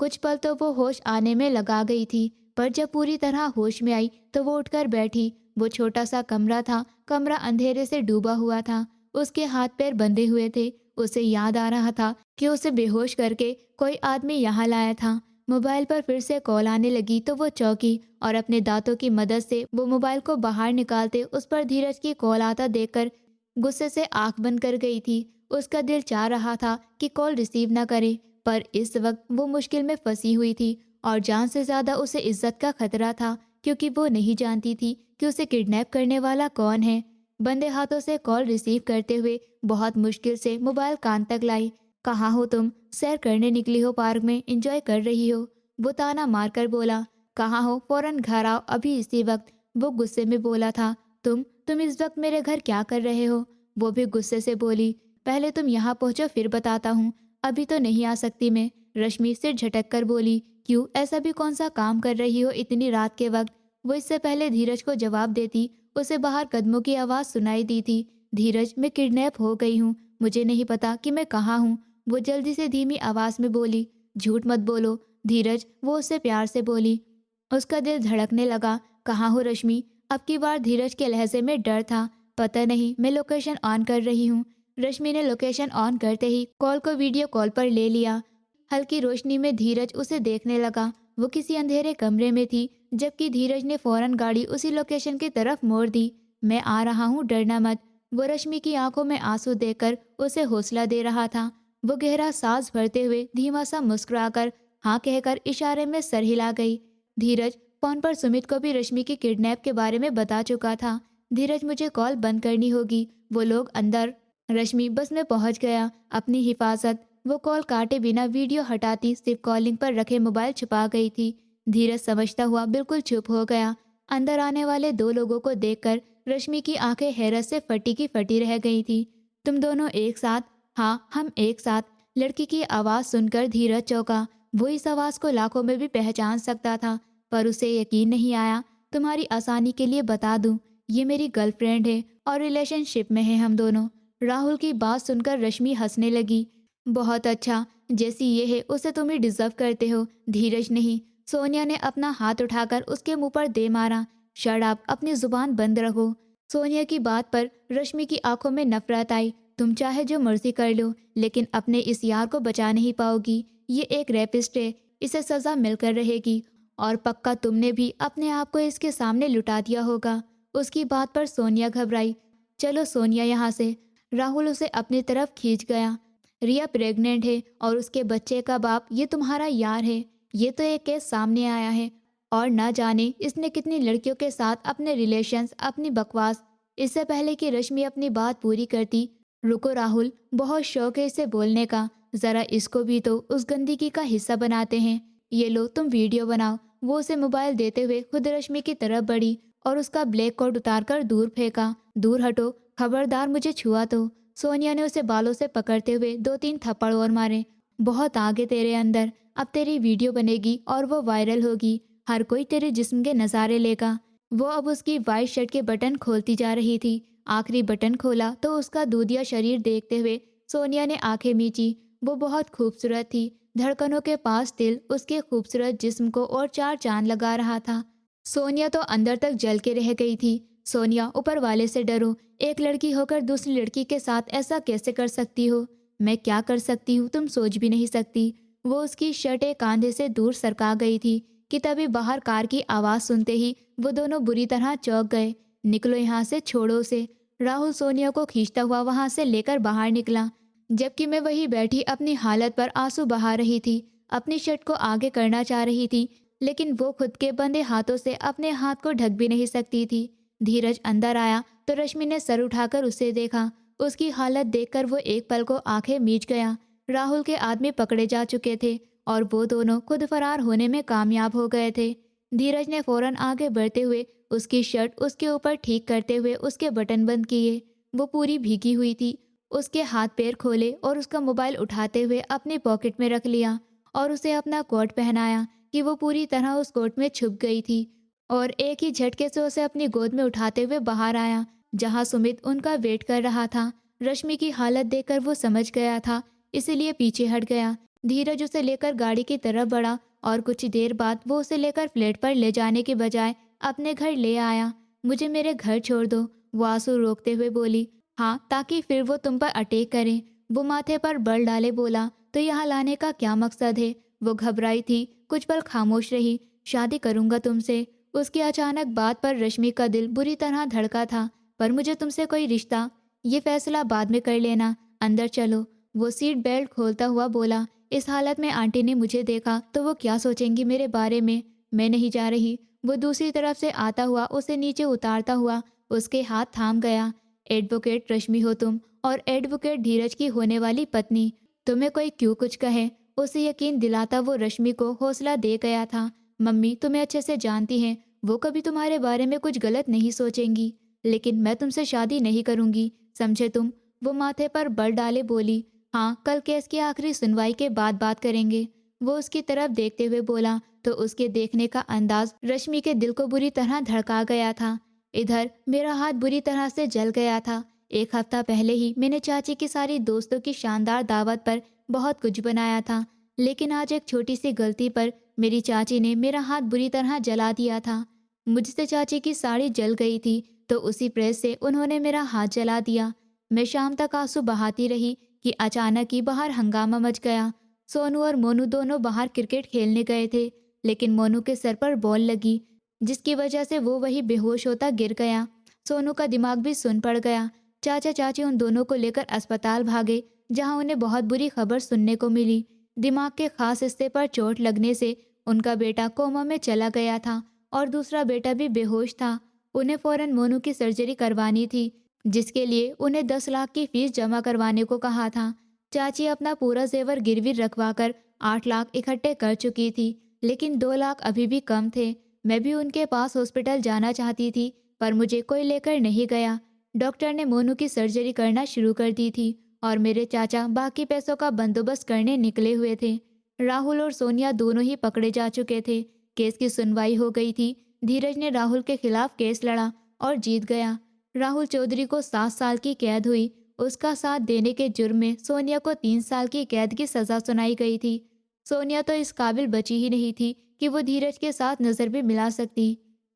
कुछ पल तो वो होश आने में लगा गई थी, पर जब पूरी तरह होश में आई तो वो उठकर बैठी। वो छोटा सा कमरा था। कमरा अंधेरे से डूबा हुआ था। उसके हाथ पैर बंधे हुए थे। उसे याद आ रहा था कि उसे बेहोश करके कोई आदमी यहाँ लाया था। मोबाइल पर फिर से कॉल आने लगी तो वो चौंकी और अपने दांतों की मदद से वो मोबाइल को बाहर निकालते उस पर धीरज की कॉल आता देखकर गुस्से से आंख बंद कर गई थी। उसका दिल चाह रहा था कि कॉल रिसीव ना करे, पर इस वक्त वो मुश्किल में फंसी हुई थी और जान से ज्यादा उसे इज्जत का खतरा था, क्योंकि वो नहीं जानती थी कि उसे किडनैप करने वाला कौन है। बंदे हाथों से कॉल रिसीव करते हुए बहुत मुश्किल से मोबाइल कान तक लाई। कहाँ हो तुम? सैर करने निकली हो? पार्क में एंजॉय कर रही हो? वो ताना मारकर बोला। कहाँ हो? फौरन घर आओ अभी इसी वक्त। वो गुस्से में बोला था। तुम इस वक्त मेरे घर क्या कर रहे हो? वो भी गुस्से से बोली। पहले तुम यहाँ पहुँचो फिर बताता हूँ, अभी तो नहीं आ सकती मैं। रश्मि सिर झटक कर बोली। क्यों, ऐसा भी कौन सा काम कर रही हो इतनी रात के वक्त? वो इससे पहले धीरज को जवाब देती उसे बाहर कदमों की आवाज़ सुनाई दी थी। धीरज, मैं किडनैप हो गई हूँ, मुझे नहीं पता कि मैं कहाँ हूँ। वो जल्दी से धीमी आवाज़ में बोली। झूठ मत बोलो धीरज, वो उससे प्यार से बोली। उसका दिल धड़कने लगा। कहाँ हो रश्मि? अब की बार धीरज के लहजे में डर था। पता नहीं, मैं लोकेशन ऑन कर रही हूँ। रश्मि ने लोकेशन ऑन करते ही कॉल को वीडियो कॉल पर ले लिया। हल्की रोशनी में धीरज उसे देखने लगा। वो किसी अंधेरे कमरे में थी, जबकि धीरज ने फौरन गाड़ी उसी लोकेशन की तरफ मोड़ दी। मैं आ रहा हूँ, डरना मत। वो रश्मि की आंखों में आंसू देकर उसे हौसला दे रहा था। वो गहरा सांस भरते हुए धीमा सा मुस्कुराकर हाँ कहकर इशारे में सर हिला गई। धीरज फोन पर सुमित को भी रश्मि की किडनैप के बारे में बता चुका था। धीरज, मुझे कॉल बंद करनी होगी, वो लोग अंदर। रश्मि, बस मैं पहुंच गया, अपनी हिफाजत। वो कॉल काटे बिना वीडियो हटाती सिर्फ कॉलिंग पर रखे मोबाइल छुपा गई थी। धीरज समझता हुआ बिल्कुल चुप हो गया। अंदर आने वाले 2 लोगों को देखकर रश्मि की आंखें हैरत से फटी की फटी रह गई थी। तुम दोनों एक साथ? हाँ, हम एक साथ। लड़की की आवाज़ सुनकर धीरज चौंका। वो इस आवाज़ को लाखों में भी पहचान सकता था, पर उसे यकीन नहीं आया। तुम्हारी आसानी के लिए बता दूं, ये मेरी गर्लफ्रेंड है और रिलेशनशिप में है हम दोनों। राहुल की बात सुनकर रश्मि हंसने लगी। बहुत अच्छा, जैसी ये है उसे तुम ही डिजर्व करते हो, धीरज नहीं। सोनिया ने अपना हाथ उठाकर उसके मुंह पर दे मारा। शट अप, अपनी जुबान बंद रखो। सोनिया की बात पर रश्मि की आंखों में नफरत आई। तुम चाहे जो मर्जी कर लो, लेकिन अपने इस यार को बचा नहीं पाओगी। ये एक रेपिस्ट है, इसे सजा मिलकर रहेगी, और पक्का तुमने भी अपने आप को इसके सामने लुटा दिया होगा। उसकी बात पर सोनिया घबराई। चलो सोनिया यहाँ से। राहुल उसे अपनी तरफ खींच गया। रिया प्रेग्नेंट है और उसके बच्चे का बाप ये तुम्हारा यार है। ये तो एक केस सामने आया है, और ना जाने इसने कितनी लड़कियों के साथ अपने रिलेशंस, अपनी बकवास। इससे पहले कि रश्मि अपनी बात पूरी करती, रुको राहुल, बहुत शौक है इसे बोलने का, जरा इसको भी तो उस गंदगी का हिस्सा बनाते हैं। ये लो तुम वीडियो बनाओ। वो उसे मोबाइल देते हुए खुद रश्मि की तरफ बढ़ी और उसका ब्लैक कोट उतारकर दूर फेंका। दूर हटो, खबरदार मुझे छुआ तो। सोनिया ने उसे बालों से पकड़ते हुए 2-3 थप्पड़ और मारे। बहुत आगे तेरे अंदर, अब तेरी वीडियो बनेगी और वो वायरल होगी, हर कोई तेरे जिस्म के नज़ारे लेगा। वो अब उसकी वाइट शर्ट के बटन खोलती जा रही थी। आखिरी बटन खोला तो उसका दूधिया शरीर देखते हुए सोनिया ने आंखें मींची। वो बहुत खूबसूरत थी। धड़कनों के पास दिल उसके खूबसूरत जिस्म को और 4 चांद लगा रहा था। सोनिया तो अंदर तक जल के रह गई थी। सोनिया, ऊपर वाले से डरो। एक लड़की होकर दूसरी लड़की के साथ ऐसा कैसे कर सकती हो? मैं क्या कर सकती हूँ तुम सोच भी नहीं सकती। वो उसकी शर्ट एक कांधे से दूर सरका गई थी कि तभी बाहर कार की आवाज़ सुनते ही वो दोनों बुरी तरह चौंक गए। निकलो यहाँ से, छोड़ो उसे। राहुल सोनिया को खींचता हुआ वहां से लेकर बाहर निकला, जबकि मैं वही बैठी अपनी हालत पर आंसू बहा रही थी। अपनी शर्ट को आगे करना चाह रही थी, लेकिन वो खुद के बंधे हाथों से अपने हाथ को ढक भी नहीं सकती थी। धीरज अंदर आया तो रश्मि ने सर उठाकर उसे देखा। उसकी हालत देखकर वो एक पल को आंखें मीच गया। राहुल के आदमी पकड़े जा चुके थे और वो दोनों खुद फरार होने में कामयाब हो गए थे। धीरज ने फौरन आगे बढ़ते हुए उसकी शर्ट उसके ऊपर ठीक करते हुए उसके बटन बंद किए। वो पूरी भीगी हुई थी। उसके हाथ पैर खोले और उसका मोबाइल उठाते हुए अपनी पॉकेट में रख लिया और उसे अपना कोट पहनाया कि वो पूरी तरह उस कोट में छुप गई थी। और एक ही झटके से उसे अपनी गोद में उठाते हुए बाहर आया, जहां सुमित उनका वेट कर रहा था। रश्मि की हालत देखकर वो समझ गया था, इसीलिए पीछे हट गया। धीरज उसे लेकर गाड़ी की तरफ बढ़ा और कुछ देर बाद वो उसे लेकर फ्लैट पर ले जाने के बजाय अपने घर ले आया। मुझे मेरे घर छोड़ दो, वो आंसू रोकते हुए बोली। हाँ, ताकि फिर वो तुम पर अटैक करें। वो माथे पर बल डाले बोला, तो यहाँ लाने का क्या मकसद है? वो घबराई थी, कुछ पल खामोश रही। शादी करूंगा तुमसे। उसकी अचानक बात पर रश्मि का दिल बुरी तरह धड़का था। पर मुझे तुमसे कोई रिश्ता, ये फैसला बाद में कर लेना। अंदर चलो, वो सीट बेल्ट खोलता हुआ बोला। इस हालत में आंटी ने मुझे देखा तो वो क्या सोचेंगी मेरे बारे में? मैं नहीं जा रही। वो दूसरी तरफ से आता हुआ उसे नीचे उतारता हुआ उसके हाथ थाम गया। एडवोकेट रश्मि हो तुम, और एडवोकेट धीरज की होने वाली पत्नी। तुम्हें कोई क्यों कुछ कहे, उसे यकीन दिलाता वो रश्मि को हौसला दे गया था। मम्मी तुम्हें अच्छे से जानती हैं, वो कभी तुम्हारे बारे में कुछ गलत नहीं सोचेंगी। लेकिन मैं तुमसे शादी नहीं करूंगी, समझे तुम? वो माथे पर बल डाले बोली। हाँ, कल केस की आखिरी सुनवाई के बाद बात करेंगे। वो उसकी तरफ देखते हुए बोला तो उसके देखने का अंदाज रश्मि के दिल को बुरी तरह धड़का गया था। इधर मेरा हाथ बुरी तरह से जल गया था। एक हफ्ता पहले ही मैंने चाची की सारी दोस्तों की शानदार दावत पर बहुत कुछ बनाया था, लेकिन आज एक छोटी सी गलती पर मेरी चाची ने मेरा हाथ बुरी तरह जला दिया था। मुझसे चाची की साड़ी जल गई थी तो उसी प्रेस से उन्होंने मेरा हाथ जला दिया। मैं शाम तक आंसू बहाती रही कि अचानक ही बाहर हंगामा मच गया। सोनू और मोनू दोनों बाहर क्रिकेट खेलने गए थे, लेकिन मोनू के सर पर बॉल लगी, जिसकी वजह से वो वही बेहोश होता गिर गया। सोनू का दिमाग भी सुन पड़ गया। चाचा चाची उन दोनों को लेकर अस्पताल भागे, जहां उन्हें बहुत बुरी खबर सुनने को मिली। दिमाग के खास हिस्से पर चोट लगने से उनका बेटा कोमा में चला गया था और दूसरा बेटा भी बेहोश था। उन्हें फौरन मोनू की सर्जरी करवानी थी, जिसके लिए उन्हें 10 लाख की फीस जमा करवाने को कहा था। चाची अपना पूरा जेवर गिरवी रखवाकर 8 लाख इकट्ठे कर चुकी थी, लेकिन 2 लाख अभी भी कम थे। मैं भी उनके पास हॉस्पिटल जाना चाहती थी, पर मुझे कोई लेकर नहीं गया। डॉक्टर ने मोनू की सर्जरी करना शुरू कर दी थी और मेरे चाचा बाकी पैसों का बंदोबस्त करने निकले हुए थे। राहुल और सोनिया दोनों ही पकड़े जा चुके थे। केस की सुनवाई हो गई थी। धीरज ने राहुल के खिलाफ केस लड़ा और जीत गया। राहुल चौधरी को 7 साल की कैद हुई। उसका साथ देने के जुर्म में सोनिया को 3 साल की कैद की सजा सुनाई गई थी। सोनिया तो इस काबिल बची ही नहीं थी कि वो धीरज के साथ नजर भी मिला सकती,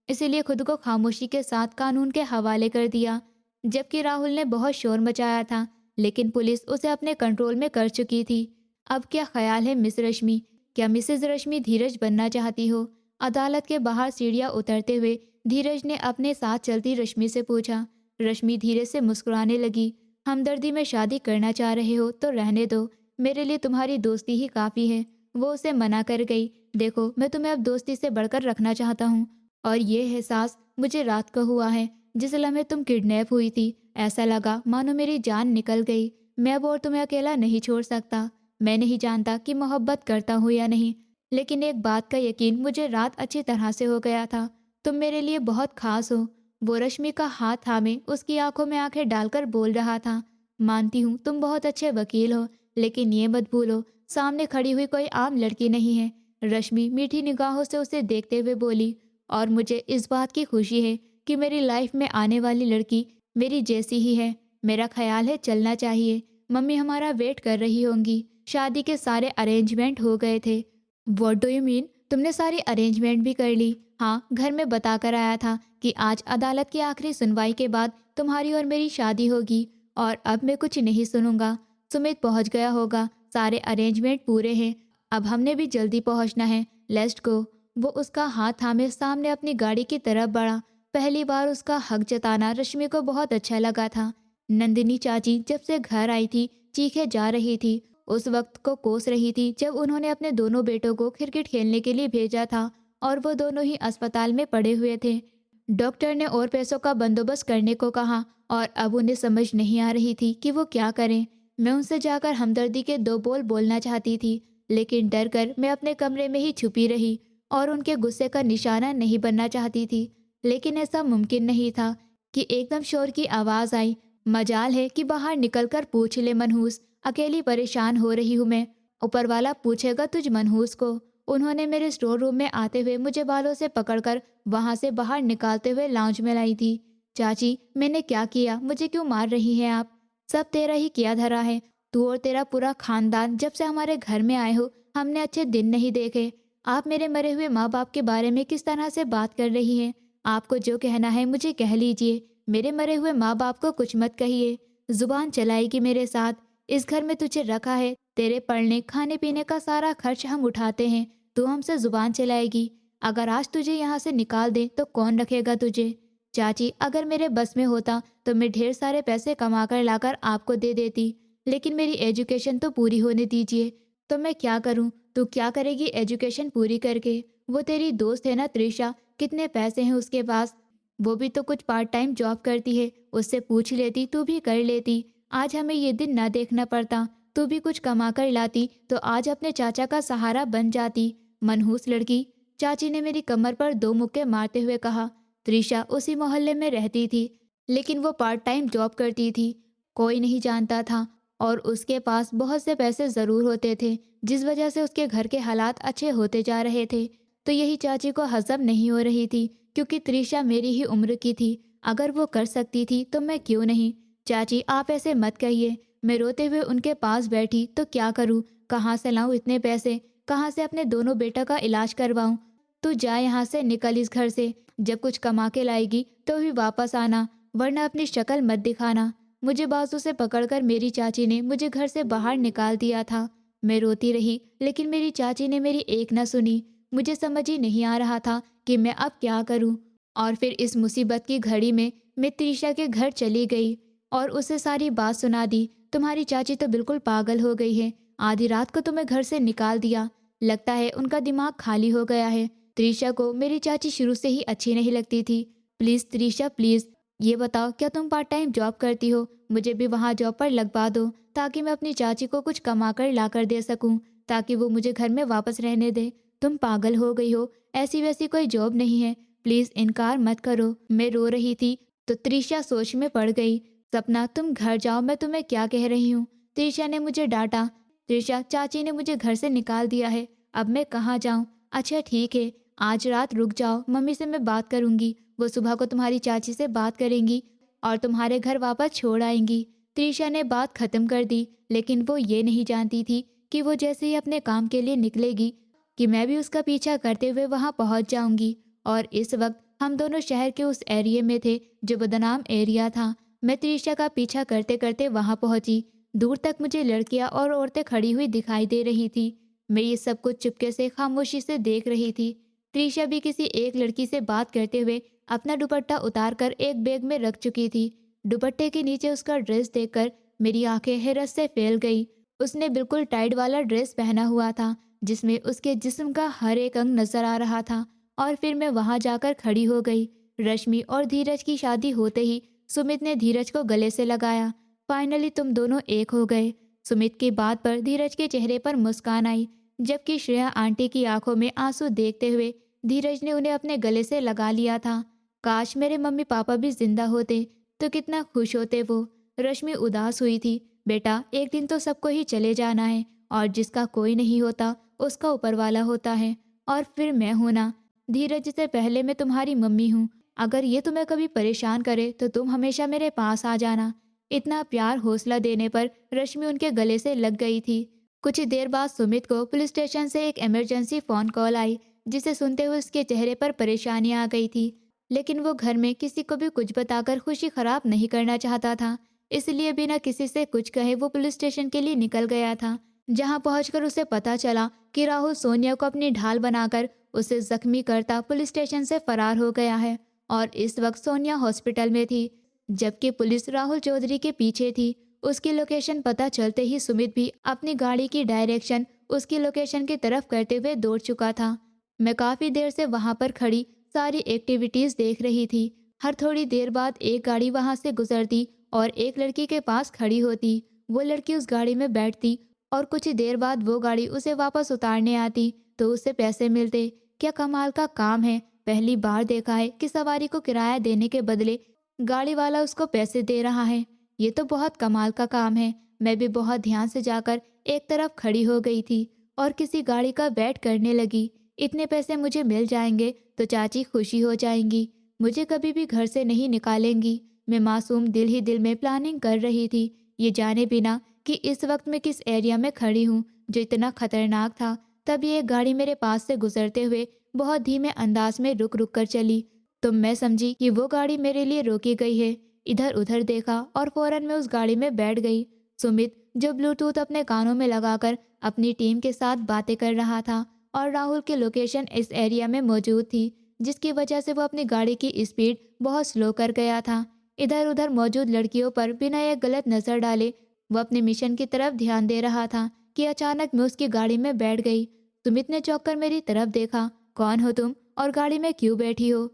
इसीलिए खुद को खामोशी के साथ कानून के हवाले कर दिया। जबकि राहुल ने बहुत शोर मचाया था, लेकिन पुलिस उसे अपने कंट्रोल में कर चुकी थी। अब क्या ख्याल है मिस रश्मि? क्या मिसेज रश्मि धीरज बनना चाहती हो? अदालत के बाहर सीढ़ियां उतरते हुए धीरज ने अपने साथ चलती रश्मि से पूछा। रश्मि धीरे से मुस्कुराने लगी। हमदर्दी में शादी करना चाह रहे हो तो रहने दो, मेरे लिए तुम्हारी दोस्ती ही काफ़ी है। वो उसे मना कर गई। देखो, मैं तुम्हें अब दोस्ती से बढ़कर रखना चाहता हूँ, और ये एहसास मुझे रात को हुआ है जिस लम्हे तुम किडनैप हुई थी। ऐसा लगा मानो मेरी जान निकल गई। मैं अब और तुम्हें अकेला नहीं छोड़ सकता। मैं नहीं जानता कि मोहब्बत करता हूँ या नहीं, लेकिन एक बात का यकीन मुझे रात अच्छी तरह से हो गया था, तुम मेरे लिए बहुत खास हो। वो रश्मि का हाथ थामे उसकी आंखों में आंखें डालकर बोल रहा था। मानती हूँ तुम बहुत अच्छे वकील हो, लेकिन ये मत भूलो सामने खड़ी हुई कोई आम लड़की नहीं है। रश्मि मीठी निगाहों से उसे देखते हुए बोली। और मुझे इस बात की खुशी है कि मेरी लाइफ में आने वाली लड़की मेरी जैसी ही है। मेरा ख्याल है चलना चाहिए। मम्मी हमारा वेट कर रही होंगी। शादी के सारे अरेंजमेंट हो गए थे। What do you mean? तुमने सारी अरेंजमेंट भी कर ली? हाँ, घर में बता कर आया था कि आज अदालत की आखिरी सुनवाई के बाद तुम्हारी और मेरी शादी होगी, और अब मैं कुछ नहीं सुनूंगा। सुमित पहुंच गया होगा, सारे अरेंजमेंट पूरे हैं। अब हमने भी जल्दी पहुंचना है। Let's go. वो उसका हाथ थामे सामने अपनी गाड़ी की तरफ बढ़ा। पहली बार उसका हक जताना रश्मि को बहुत अच्छा लगा था। नंदिनी चाची जब से घर आई थी चीखे जा रही थी। उस वक्त को कोस रही थी जब उन्होंने अपने दोनों बेटों को क्रिकेट खेलने के लिए भेजा था और वो दोनों ही अस्पताल में पड़े हुए थे। डॉक्टर ने और पैसों का बंदोबस्त करने को कहा और अब उन्हें समझ नहीं आ रही थी कि वो क्या करें। मैं उनसे जाकर हमदर्दी के दो बोल बोलना चाहती थी, लेकिन डर कर मैं अपने कमरे में ही छुपी रही और उनके गुस्से का निशाना नहीं बनना चाहती थी। लेकिन ऐसा मुमकिन नहीं था कि एकदम शोर की आवाज़ आई। मजाल है कि बाहर निकलकर पूछ ले मनहूस, अकेली परेशान हो रही हूँ मैं। ऊपर वाला पूछेगा तुझ मनहूस को। उन्होंने मेरे स्टोर रूम में आते हुए मुझे बालों से पकड़कर वहां से बाहर निकालते हुए लाउंज में लाई थी। चाची, मैंने क्या किया? मुझे क्यों मार रही हैं आप? सब तेरा ही किया धरा है। तू और तेरा पूरा खानदान जब से हमारे घर में आए हो हमने अच्छे दिन नहीं देखे। आप मेरे मरे हुए माँ बाप के बारे में किस तरह से बात कर रही हैं? आपको जो कहना है मुझे कह लीजिए, मेरे मरे हुए माँ बाप को कुछ मत कहिए। जुबान चलाएगी मेरे साथ। इस घर में तुझे रखा है, तेरे पढ़ने खाने पीने का सारा खर्च हम उठाते हैं, तू हमसे जुबान चलाएगी? अगर आज तुझे यहाँ से निकाल दे तो कौन रखेगा तुझे? चाची, अगर मेरे बस में होता तो मैं ढेर सारे पैसे कमा कर लाकर आपको दे देती, लेकिन मेरी एजुकेशन तो पूरी होने दीजिए। तो मैं क्या करूं? तू क्या करेगी एजुकेशन पूरी करके? वो तेरी दोस्त है ना त्रिशा, कितने पैसे हैं उसके पास? वो भी तो कुछ पार्ट टाइम जॉब करती है, उससे पूछ लेती, तू भी कर लेती। आज हमें ये दिन ना देखना पड़ता, तू भी कुछ कमा कर लाती तो आज अपने चाचा का सहारा बन जाती। मनहूस लड़की, चाची ने मेरी कमर पर दो मुक्के मारते हुए कहा। त्रिशा उसी मोहल्ले में रहती थी, लेकिन वो पार्ट टाइम जॉब करती थी। कोई नहीं जानता था और उसके पास बहुत से पैसे ज़रूर होते थे, जिस वजह से उसके घर के हालात अच्छे होते जा रहे थे। तो यही चाची को हजम नहीं हो रही थी, क्योंकि त्रिशा मेरी ही उम्र की थी। अगर वो कर सकती थी तो मैं क्यों नहीं? चाची, आप ऐसे मत कहिए। मैं रोते हुए उनके पास बैठी तो क्या करूँ? कहाँ से लाऊं इतने पैसे? कहाँ से अपने दोनों बेटा का इलाज करवाऊं? तू जा यहाँ से, निकल इस घर से। जब कुछ कमा के लाएगी तो भी वापस आना, वरना अपनी शक्ल मत दिखाना। मुझे बाजू से पकड़कर मेरी चाची ने मुझे घर से बाहर निकाल दिया था। मैं रोती रही, लेकिन मेरी चाची ने मेरी एक न सुनी। मुझे समझ ही नहीं आ रहा था कि मैं अब क्या करूं। और फिर इस मुसीबत की घड़ी में मैं त्रिशा के घर चली गई और उसे सारी बात सुना दी। तुम्हारी चाची तो बिल्कुल पागल हो गई है, आधी रात को तुम्हें घर से निकाल दिया। लगता है उनका दिमाग खाली हो गया है। त्रिशा को मेरी चाची शुरू से ही अच्छी नहीं लगती थी। प्लीज़ त्रिशा, प्लीज़ ये बताओ, क्या तुम पार्ट टाइम जॉब करती हो? मुझे भी वहाँ जॉब पर लगवा दो, ताकि मैं अपनी चाची को कुछ कमा कर ला कर दे सकूँ, ताकि वो मुझे घर में वापस रहने दे। तुम पागल हो गई हो, ऐसी वैसी कोई जॉब नहीं है। प्लीज़ इनकार मत करो। मैं रो रही थी तो त्रिशा सोच में पड़ गई। सपना, तुम घर जाओ, मैं तुम्हें क्या कह रही हूँ? त्रिशा ने मुझे डांटा। त्रिशा, चाची ने मुझे घर से निकाल दिया है, अब मैं कहाँ जाऊँ? अच्छा ठीक है, आज रात रुक जाओ, मम्मी से मैं बात करूँगी। वो सुबह को तुम्हारी चाची से बात करेंगी और तुम्हारे घर वापस छोड़ आएंगी। त्रिशा ने बात खत्म कर दी, लेकिन वो ये नहीं जानती थी कि वो जैसे ही अपने काम के लिए निकलेगी कि मैं भी उसका पीछा करते हुए वहां पहुंच जाऊंगी। और इस वक्त हम दोनों शहर के उस एरिया में थे जो बदनाम एरिया था। मैं त्रिशा का पीछा करते करते वहां पहुंची। दूर तक मुझे लड़कियां और औरतें खड़ी हुई दिखाई दे रही थी। मैं ये सब कुछ चुपके से खामोशी से देख रही थी। त्रिशा भी किसी एक लड़की से बात करते हुए अपना दुपट्टा उतार कर एक बैग में रख चुकी थी। दुपट्टे के नीचे उसका ड्रेस देखकर मेरी आंखें हैरत से फैल गई। उसने बिल्कुल टाइट वाला ड्रेस पहना हुआ था, जिसमें उसके जिस्म का हर एक अंग नजर आ रहा था। और फिर मैं वहां जाकर खड़ी हो गई। रश्मि और धीरज की शादी होते ही सुमित ने धीरज को गले से लगाया। फाइनली तुम दोनों एक हो गए। सुमित की बात पर धीरज के चेहरे पर मुस्कान आई, जबकि श्रेया आंटी की आंखों में आंसू देखते हुए धीरज ने उन्हें अपने गले से लगा लिया था। काश मेरे मम्मी पापा भी जिंदा होते तो कितना खुश होते वो। रश्मि उदास हुई थी। बेटा, एक दिन तो सबको ही चले जाना है, और जिसका कोई नहीं होता उसका ऊपर वाला होता है। और फिर मैं हूं ना। धीरज से पहले मैं तुम्हारी मम्मी हूँ। अगर ये तुम्हें कभी परेशान करे तो तुम हमेशा मेरे पास आ जाना। इतना प्यार हौसला देने पर रश्मि उनके गले से लग गई थी। कुछ ही देर बाद सुमित को पुलिस स्टेशन से एक इमरजेंसी फ़ोन कॉल आई, जिसे सुनते हुए उसके चेहरे पर परेशानी आ गई थी। लेकिन वो घर में किसी को भी कुछ बताकर खुशी खराब नहीं करना चाहता था, इसलिए बिना किसी से कुछ कहे वो पुलिस स्टेशन के लिए निकल गया था। जहां पहुंचकर उसे पता चला कि राहुल सोनिया को अपनी ढाल बनाकर उसे जख्मी करता पुलिस स्टेशन से फरार हो गया है और इस वक्त सोनिया हॉस्पिटल में थी, जबकि पुलिस राहुल चौधरी के पीछे थी। उसकी लोकेशन पता चलते ही सुमित भी अपनी गाड़ी की डायरेक्शन उसकी लोकेशन की तरफ करते हुए दौड़ चुका था। मैं काफ़ी देर से वहाँ पर खड़ी सारी एक्टिविटीज़ देख रही थी। हर थोड़ी देर बाद एक गाड़ी वहाँ से गुजरती और एक लड़की के पास खड़ी होती। वो लड़की उस गाड़ी में बैठती और कुछ ही देर बाद वो गाड़ी उसे वापस उतारने आती तो उससे पैसे मिलते। क्या कमाल का काम है। पहली बार देखा है कि सवारी को किराया देने के बदले गाड़ी वाला उसको पैसे दे रहा है। ये तो बहुत कमाल का काम है। मैं भी बहुत ध्यान से जाकर एक तरफ खड़ी हो गई थी और किसी गाड़ी का वेट करने लगी। इतने पैसे मुझे मिल जाएंगे तो चाची खुशी हो जाएंगी, मुझे कभी भी घर से नहीं निकालेंगी। मैं मासूम दिल ही दिल में प्लानिंग कर रही थी, ये जाने बिना कि इस वक्त मैं किस एरिया में खड़ी हूँ जो इतना खतरनाक था। तभी एक गाड़ी मेरे पास से गुजरते हुए बहुत धीमे अंदाज में रुक रुक कर चली, तो मैं समझी कि वो गाड़ी मेरे लिए रोकी गई है। इधर उधर देखा और फौरन मैं उस गाड़ी में बैठ गई। सुमित, जो ब्लूटूथ अपने कानों में लगाकर अपनी टीम के साथ बातें कर रहा था, और राहुल की लोकेशन इस एरिया में मौजूद थी, जिसकी वजह से वो अपनी गाड़ी की स्पीड बहुत स्लो कर गया था। इधर उधर मौजूद लड़कियों पर बिना एक गलत नज़र डाले वो अपने मिशन की तरफ ध्यान दे रहा था कि अचानक मैं उसकी गाड़ी में बैठ गई। सुमित ने चौंक कर मेरी तरफ देखा। कौन हो तुम और गाड़ी में क्यों बैठी हो?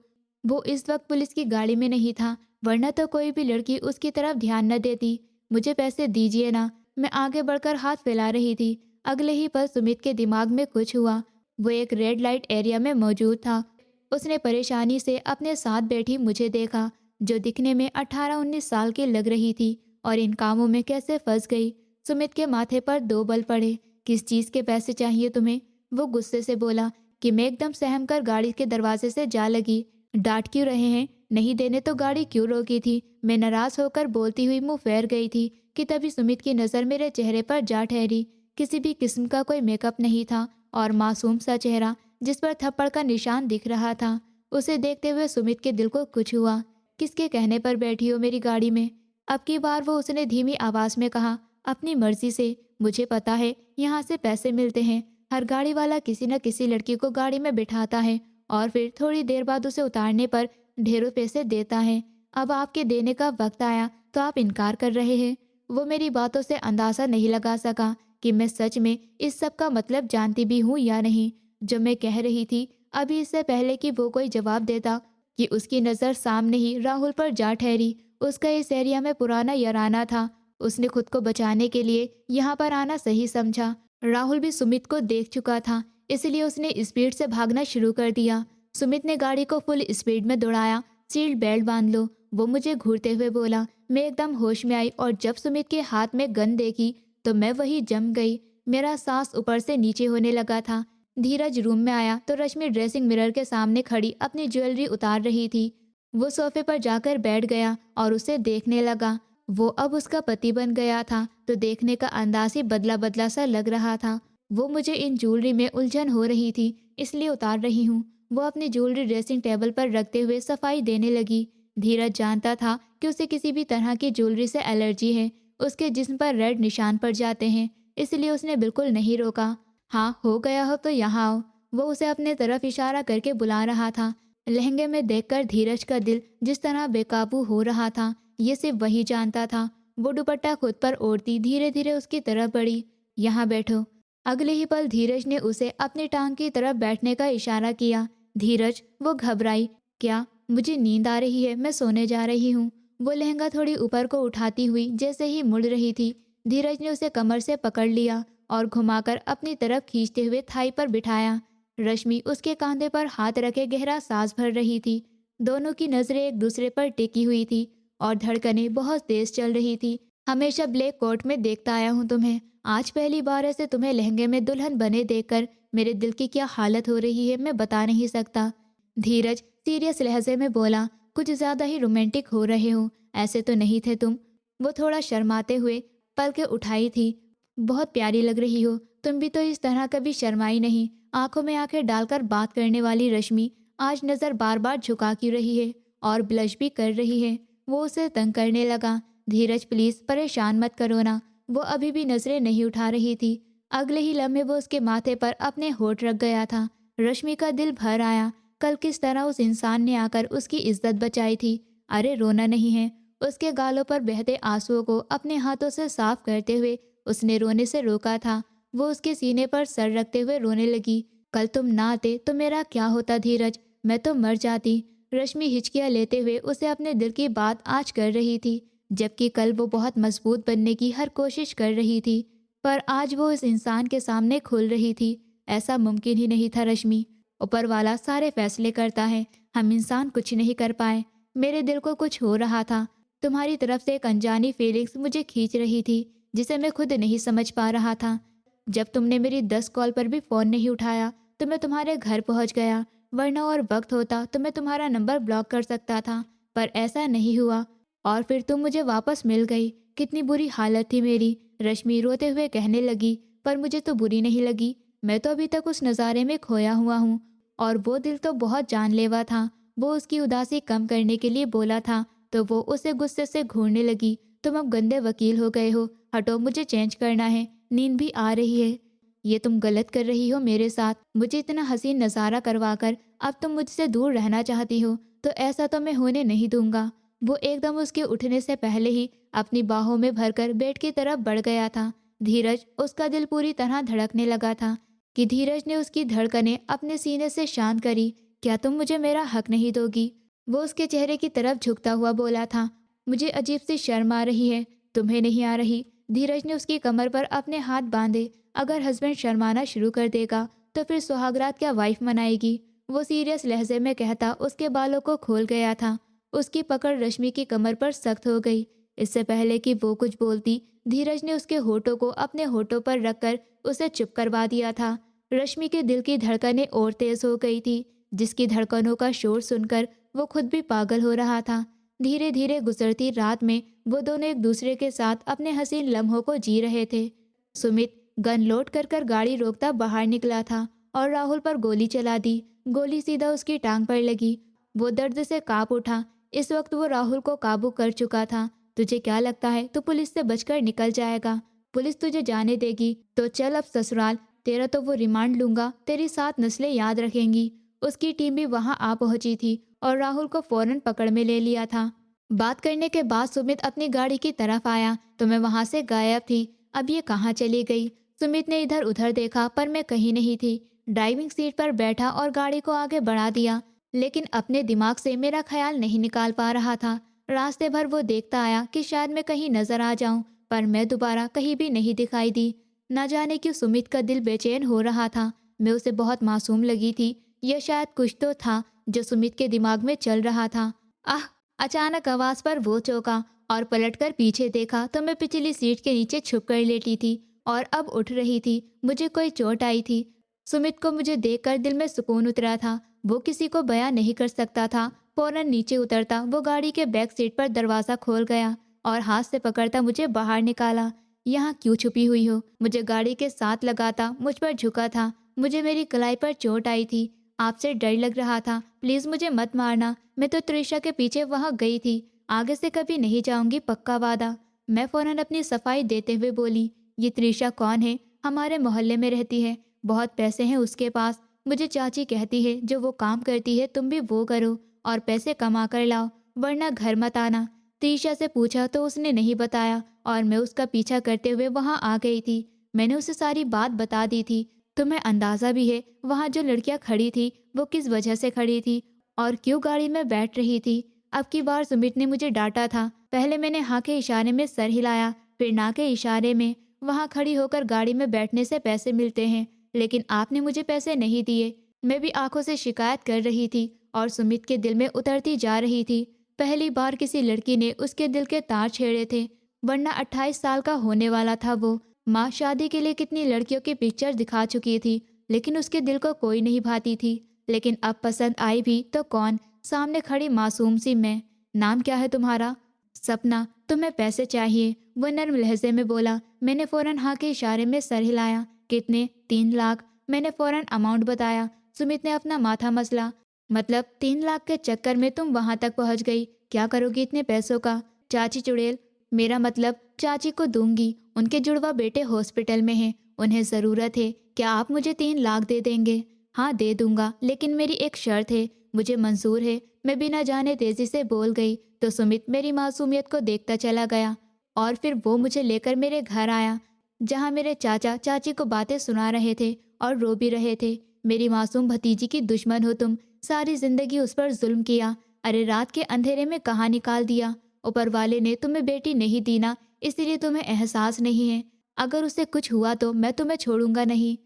वो इस वक्त पुलिस की गाड़ी में नहीं था, वरना तो कोई भी लड़की उसकी तरफ ध्यान न देती। मुझे पैसे दीजिए ना, मैं आगे बढ़कर हाथ फैला रही थी। अगले ही पल सुमित के दिमाग में कुछ हुआ। वो एक रेड लाइट एरिया में मौजूद था। उसने परेशानी से अपने साथ बैठी मुझे देखा, जो दिखने में 18-19 साल की लग रही थी, और इन कामों में कैसे फंस गई। सुमित के माथे पर दो बल पड़े। किस चीज़ के पैसे चाहिए तुम्हें? वो गुस्से से बोला कि मैं एकदम सहम कर गाड़ी के दरवाजे से जा लगी। डांट क्यों रहे हैं? नहीं देने तो गाड़ी क्यों रोकी थी? मैं नाराज होकर बोलती हुई मुंह फेर गई थी कि तभी सुमित की नज़र मेरे चेहरे पर जा ठहरी। किसी भी किस्म का कोई मेकअप नहीं था और मासूम सा चेहरा जिस पर थप्पड़ का निशान दिख रहा था। उसे देखते हुए सुमित के दिल को कुछ हुआ। किसके कहने पर बैठी हो मेरी गाड़ी में? अब की बार वो उसने धीमी आवाज़ में कहा। अपनी मर्जी से। मुझे पता है यहाँ से पैसे मिलते हैं। हर गाड़ी वाला किसी न किसी लड़की को गाड़ी में बिठाता है और फिर थोड़ी देर बाद उसे उतारने पर ढेरों पैसे देता है। अब आपके देने का वक्त आया तो आप इनकार कर रहे हैं। वो मेरी बातों से अंदाज़ा नहीं लगा सका कि मैं सच में इस सब का मतलब जानती भी हूँ या नहीं। जो मैं कह रही थी अभी, इससे पहले कि वो कोई जवाब देता कि उसकी नज़र सामने ही राहुल पर जा ठहरी। उसका इस एरिया में पुराना याराना था। उसने खुद को बचाने के लिए यहाँ पर आना सही समझा। राहुल भी सुमित को देख चुका था, इसलिए उसने स्पीड से भागना शुरू कर दिया। सुमित ने गाड़ी को फुल स्पीड में दौड़ाया। सीट बेल्ट बांध लो, वो मुझे घूरते हुए बोला। मैं एकदम होश में आई और जब सुमित के हाथ में गन देखी तो मैं वही जम गई। मेरा सांस ऊपर से नीचे होने लगा था। धीरज रूम में आया तो रश्मि ड्रेसिंग मिरर के सामने खड़ी अपनी ज्वेलरी उतार रही थी। वो सोफे पर जाकर बैठ गया और उसे देखने लगा। वो अब उसका पति बन गया था तो देखने का अंदाज ही बदला बदला सा लग रहा था। वो मुझे इन ज्वेलरी में उलझन हो रही थी, इसलिए उतार रही हूँ। वो अपनी ज्वेलरी ड्रेसिंग टेबल पर रखते हुए सफाई देने लगी। धीरज जानता था कि उसे किसी भी तरह की ज्वेलरी से एलर्जी है। उसके जिस्म पर रेड निशान पड़ जाते हैं, इसलिए उसने बिल्कुल नहीं रोका। हाँ, हो गया हो तो यहाँ आओ। वो उसे अपने तरफ इशारा करके बुला रहा था। लहंगे में देखकर धीरज का दिल जिस तरह बेकाबू हो रहा था, ये सिर्फ वही जानता था। वो दुपट्टा खुद पर ओढ़ती धीरे धीरे उसकी तरफ बढ़ी। यहाँ बैठो। अगले ही पल धीरज ने उसे अपनी टांग की तरफ बैठने का इशारा किया। धीरज, वो घबराई। क्या? मुझे नींद आ रही है, मैं सोने जा रही हूँ। वो लहंगा थोड़ी ऊपर को उठाती हुई जैसे ही मुड़ रही थी, धीरज ने उसे कमर से पकड़ लिया और घुमाकर अपनी तरफ खींचते हुए थाई पर बिठाया। रश्मि उसके कंधे पर हाथ रखे गहरा सांस भर रही थी। दोनों की नजरें एक दूसरे पर टिकी हुई थी और धड़कनें बहुत तेज चल रही थी। हमेशा ब्लैक कोट में देखता आया हूँ तुम्हें, आज पहली बार ऐसे तुम्हें लहंगे में दुल्हन बने देखकर मेरे दिल की क्या हालत हो रही है मैं बता नहीं सकता। धीरज सीरियस लहजे में बोला। कुछ ज्यादा ही रोमांटिक हो रहे हो, ऐसे तो नहीं थे तुम। वो थोड़ा शर्माते हुए पलकें उठाई थी। बहुत प्यारी लग रही हो, तुम भी तो इस तरह कभी शर्माई नहीं। आंखों में आंखें डालकर बात करने वाली रश्मि आज नजर बार बार झुका क्यों रही है और ब्लश भी कर रही है। वो उसे तंग करने लगा। धीरज प्लीज परेशान मत करो ना। वो अभी भी नजरें नहीं उठा रही थी। अगले ही लम्हे वो उसके माथे पर अपने होठ रख गया था। रश्मि का दिल भर आया। कल किस तरह उस इंसान ने आकर उसकी इज्जत बचाई थी। अरे रोना नहीं है। उसके गालों पर बहते आंसुओं को अपने हाथों से साफ करते हुए उसने रोने से रोका था। वो उसके सीने पर सर रखते हुए रोने लगी। कल तुम ना आते तो मेरा क्या होता धीरज, मैं तो मर जाती। रश्मि हिचकियां लेते हुए उसे अपने दिल की बात आज कर रही थी, जबकि कल वो बहुत मजबूत बनने की हर कोशिश कर रही थी, पर आज वो इस इंसान के सामने खुल रही थी। ऐसा मुमकिन ही नहीं था रश्मि। ऊपर वाला सारे फैसले करता है, हम इंसान कुछ नहीं कर पाए। मेरे दिल को कुछ हो रहा था। तुम्हारी तरफ से एक अनजानी फीलिंग्स मुझे खींच रही थी, जिसे मैं खुद नहीं समझ पा रहा था। जब तुमने मेरी 10 कॉल पर भी फ़ोन नहीं उठाया तो मैं तुम्हारे घर पहुंच गया, वरना और वक्त होता तो मैं तुम्हारा नंबर ब्लॉक कर सकता था, पर ऐसा नहीं हुआ। और फिर तुम मुझे वापस मिल गई। कितनी बुरी हालत थी मेरी, रश्मि रोते हुए कहने लगी। पर मुझे तो बुरी नहीं लगी। मैं तो अभी तक उस नज़ारे में खोया हुआ हूँ। और वो दिल तो बहुत जानलेवा था। वो उसकी उदासी कम करने के लिए बोला था तो वो उसे गुस्से से घूरने लगी। तुम अब गंदे वकील हो गए हो, हटो, मुझे चेंज करना है, नींद भी आ रही है। ये तुम गलत कर रही हो मेरे साथ। मुझे इतना हसीन नज़ारा करवाकर अब तुम मुझसे दूर रहना चाहती हो, तो ऐसा तो मैं होने नहीं दूंगा। वो एकदम उसके उठने से पहले ही अपनी बाहों में भरकर बेड की तरफ बढ़ गया था। धीरज, उसका दिल पूरी तरह धड़कने लगा था कि धीरज ने उसकी धड़कनें अपने सीने से शांत करी। क्या तुम मुझे मेरा हक नहीं दोगी? वो उसके चेहरे की तरफ झुकता हुआ बोला था। मुझे अजीब सी शर्म आ रही है, तुम्हें नहीं आ रही? धीरज ने उसकी कमर पर अपने हाथ बांधे। अगर हस्बैंड शर्माना शुरू कर देगा तो फिर सुहागरात क्या वाइफ मनाएगी? वो सीरियस लहजे में कहता उसके बालों को खोल गया था। उसकी पकड़ रश्मि की कमर पर सख्त हो गई। इससे पहले कि वो कुछ बोलती, धीरज ने उसके होठों को अपने होठों पर रखकर उसे चुप करवा दिया था। रश्मि के दिल की धड़कनें और तेज हो गई थी, जिसकी धड़कनों का शोर सुनकर वो खुद भी पागल हो रहा था। धीरे धीरे गुजरती रात में वो दोनों एक दूसरे के साथ अपने हसीन लम्हों को जी रहे थे। सुमित गन लोड कर गाड़ी रोकता बाहर निकला था और राहुल पर गोली चला दी। गोली सीधा उसकी टांग पर लगी। वो दर्द से कांप उठा। इस वक्त वो राहुल को काबू कर चुका था। तुझे क्या लगता है तू पुलिस से बचकर निकल जाएगा? पुलिस तुझे जाने देगी तो चल अब ससुराल, तेरा तो वो रिमांड लूंगा, तेरी 7 नस्लें याद रखेंगी। उसकी टीम भी वहां आ पहुंची थी और राहुल को फौरन पकड़ में ले लिया था। बात करने के बाद सुमित अपनी गाड़ी की तरफ आया तो मैं वहां से गायब थी। अब ये कहाँ चली गई? सुमित ने इधर उधर देखा पर मैं कहीं नहीं थी। ड्राइविंग सीट पर बैठा और गाड़ी को आगे बढ़ा दिया, लेकिन अपने दिमाग से मेरा ख्याल नहीं निकाल पा रहा था। रास्ते भर वो देखता आया कि शायद मैं कहीं नजर आ जाऊं, पर मैं दोबारा कहीं भी नहीं दिखाई दी। न जाने क्यों सुमित का दिल बेचैन हो रहा था। मैं उसे बहुत मासूम लगी थी। यह शायद कुछ तो था जो सुमित के दिमाग में चल रहा था। आह! अचानक आवाज पर वो चौंका और पलटकर पीछे देखा तो मैं पिछली सीट के नीचे छुपकर लेटी थी और अब उठ रही थी। मुझे कोई चोट आई थी। सुमित को मुझे देखकर दिल में सुकून उतरा था। वो किसी को बयां नहीं कर सकता था। फौरन नीचे उतरता वो गाड़ी के बैक सीट पर दरवाजा खोल गया और हाथ से पकड़ता मुझे बाहर निकाला। यहाँ क्यों छुपी हुई हो? मुझे गाड़ी के साथ लगाता मुझ पर झुका था। मुझे मेरी कलाई पर चोट आई थी। आपसे डर लग रहा था, प्लीज मुझे मत मारना। मैं तो त्रिशा के पीछे वहां गई थी। आगे से कभी नहीं जाऊंगी, पक्का वादा। मैं फौरन अपनी सफाई देते हुए बोली, ये त्रिशा कौन है? हमारे मोहल्ले में रहती है, बहुत पैसे हैं उसके पास। मुझे चाची कहती है जो वो काम करती है तुम भी वो करो और पैसे कमा कर लाओ, वरना घर मत आना। त्रिशा से पूछा तो उसने नहीं बताया और मैं उसका पीछा करते हुए वहां आ गई थी। मैंने उसे सारी बात बता दी थी। तुम्हें अंदाजा भी है वहां जो लड़कियां खड़ी थी वो किस वजह से खड़ी थी और क्यों गाड़ी में बैठ रही थी? अब की बार सुमित ने मुझे डांटा था। पहले मैंने हाँ के इशारे में सर हिलाया, फिर ना के इशारे में। वहां खड़ी होकर गाड़ी में बैठने से पैसे मिलते हैं, लेकिन आपने मुझे पैसे नहीं दिए। मैं भी आंखों से शिकायत कर रही थी और सुमित के दिल में उतरती जा रही थी। पहली बार किसी लड़की ने उसके दिल के तार छेड़े थे, वरना 28 साल का होने वाला था वो। माँ शादी के लिए कितनी लड़कियों की पिक्चर दिखा चुकी थी, लेकिन उसके दिल को कोई नहीं भाती थी। लेकिन अब पसंद आई भी तो कौन? सामने खड़ी मासूम सी मैं। नाम क्या है तुम्हारा? सपना। तुम्हें पैसे चाहिए? वो नर्म लहजे में बोला। मैंने फौरन हाँ के इशारे में सर हिलाया। कितने? 3 लाख। मैंने फौरन अमाउंट बताया। सुमित ने अपना माथा मसला। मतलब 3 लाख के चक्कर में तुम वहां तक पहुंच गई? क्या करोगी इतने पैसों का? चाची चुड़ैल। मेरा मतलब चाची को दूंगी, उनके जुड़वा बेटे हॉस्पिटल में हैं, उन्हें ज़रूरत है। क्या आप मुझे 3 लाख दे देंगे? हाँ दे दूंगा, लेकिन मेरी एक शर्त है। मुझे मंजूर है। मैं बिना जाने तेजी से बोल गई तो सुमित मेरी मासूमियत को देखता चला गया और फिर वो मुझे लेकर मेरे घर आया, जहाँ मेरे चाचा चाची को बातें सुना रहे थे और रो भी रहे थे। मेरी मासूम भतीजी की दुश्मन हो तुम, सारी जिंदगी उस पर जुल्म किया, अरे रात के अंधेरे में कहाँ निकाल दिया। ऊपर वाले ने तुम्हें बेटी नहीं दी ना, इसलिए तुम्हें एहसास नहीं है। अगर उसे कुछ हुआ तो मैं तुम्हें छोड़ूंगा नहीं।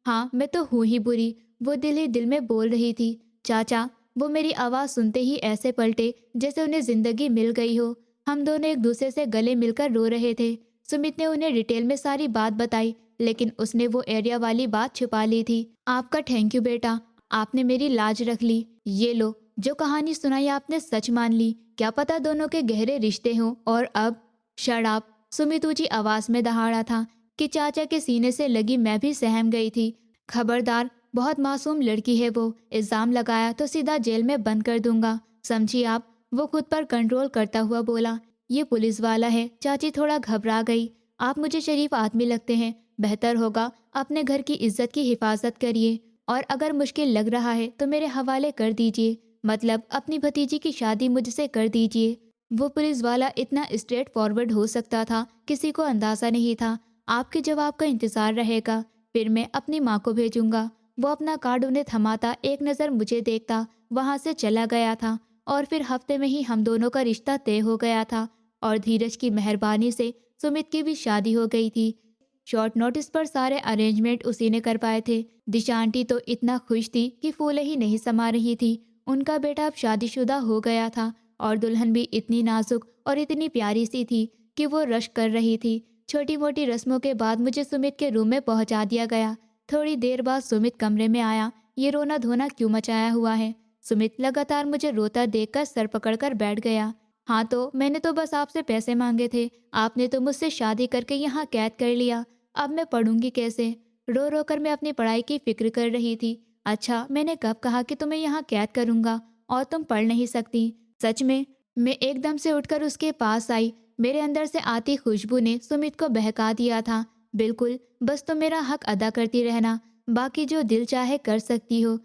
हाँ मैं तो हूँ ही बुरी, वो दिल ही दिल में बोल रही थी। चाचा, वो मेरी आवाज़ सुनते ही ऐसे पलटे जैसे उन्हें जिंदगी मिल गई हो। हम दोनों एक दूसरे से गले मिलकर रो रहे थे। सुमित ने उन्हें डिटेल में सारी बात बताई, लेकिन उसने वो एरिया वाली बात छुपा ली थी। आपका थैंक यू बेटा, आपने मेरी लाज रख ली। ये लो, जो कहानी सुनाई आपने सच मान ली। क्या पता दोनों के गहरे रिश्ते हों। और अब शराब, सुमित ऊंची आवाज में दहाड़ा था कि चाचा के सीने से लगी मैं भी सहम गई थी। खबरदार, बहुत मासूम लड़की है वो, इल्जाम लगाया तो सीधा जेल में बंद कर दूंगा, समझी आप। वो खुद पर कंट्रोल करता हुआ बोला। ये पुलिस वाला है। चाची थोड़ा घबरा गई। आप मुझे शरीफ आदमी लगते हैं, बेहतर होगा अपने घर की इज्जत की हिफाजत करिए, और अगर मुश्किल लग रहा है तो मेरे हवाले कर दीजिए, मतलब अपनी भतीजी की शादी मुझसे कर दीजिए। वो पुलिस वाला इतना स्ट्रेट फॉरवर्ड हो सकता था, किसी को अंदाजा नहीं था। आपके जवाब का इंतजार रहेगा, फिर मैं अपनी माँ को भेजूंगा। वो अपना कार्ड उन्हें थमाता, एक नज़र मुझे देखता, वहाँ से चला गया था। और फिर हफ्ते में ही हम दोनों का रिश्ता तय हो गया था और धीरज की मेहरबानी से सुमित की भी शादी हो गई थी। शॉर्ट नोटिस पर सारे अरेंजमेंट उसी ने कर पाए थे। दिशा आंटी तो इतना खुश थी कि फूले ही नहीं समा रही थी। उनका बेटा अब शादीशुदा हो गया था और दुल्हन भी इतनी नाजुक और इतनी प्यारी सी थी कि वो रश कर रही थी। छोटी मोटी रस्मों के बाद मुझे सुमित के रूम में पहुंचा दिया गया। थोड़ी देर बाद सुमित कमरे में आया। ये रोना धोना क्यों मचाया हुआ है? सुमित लगातार मुझे रोता देखकर सर पकड़कर बैठ गया। हाँ तो मैंने तो बस आपसे पैसे मांगे थे, आपने तो मुझसे शादी करके यहाँ कैद कर लिया। अब मैं पढ़ूंगी कैसे? रो रो कर मैं अपनी पढ़ाई की फिक्र कर रही थी। अच्छा, मैंने कब कहा कि तुम्हें यहाँ कैद करूंगा और तुम पढ़ नहीं सकती? सच में? मैं एकदम से उठकर उसके पास आई। मेरे अंदर से आती खुशबू ने सुमित को बहका दिया था। बिल्कुल, बस तुम मेरा हक अदा करती रहना, बाकी जो दिल चाहे कर सकती हो।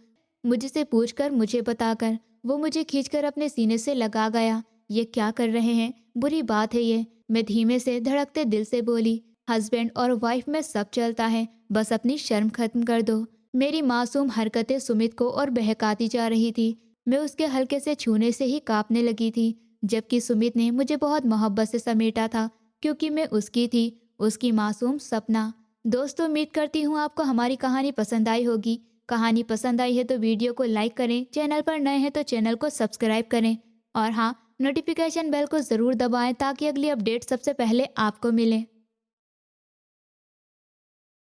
मुझसे पूछकर, मुझे बताकर। वो मुझे खींचकर अपने सीने से लगा गया। ये क्या कर रहे हैं? बुरी बात है ये, मैं धीमे से धड़कते दिल से बोली। हस्बैंड और वाइफ में सब चलता है, बस अपनी शर्म खत्म कर दो। मेरी मासूम हरकतें सुमित को और बहकाती जा रही थी। मैं उसके हल्के से छूने से ही कांपने लगी थी, जबकि सुमित ने मुझे बहुत मोहब्बत से समेटा था, क्योंकि मैं उसकी थी, उसकी मासूम सपना। दोस्तों, उम्मीद करती हूँ आपको हमारी कहानी पसंद आई होगी। कहानी पसंद आई है तो वीडियो को लाइक करें, चैनल पर नए हैं तो चैनल को सब्सक्राइब करें, और हाँ, नोटिफिकेशन बेल को ज़रूर दबाएं ताकि अगली अपडेट सबसे पहले आपको मिले।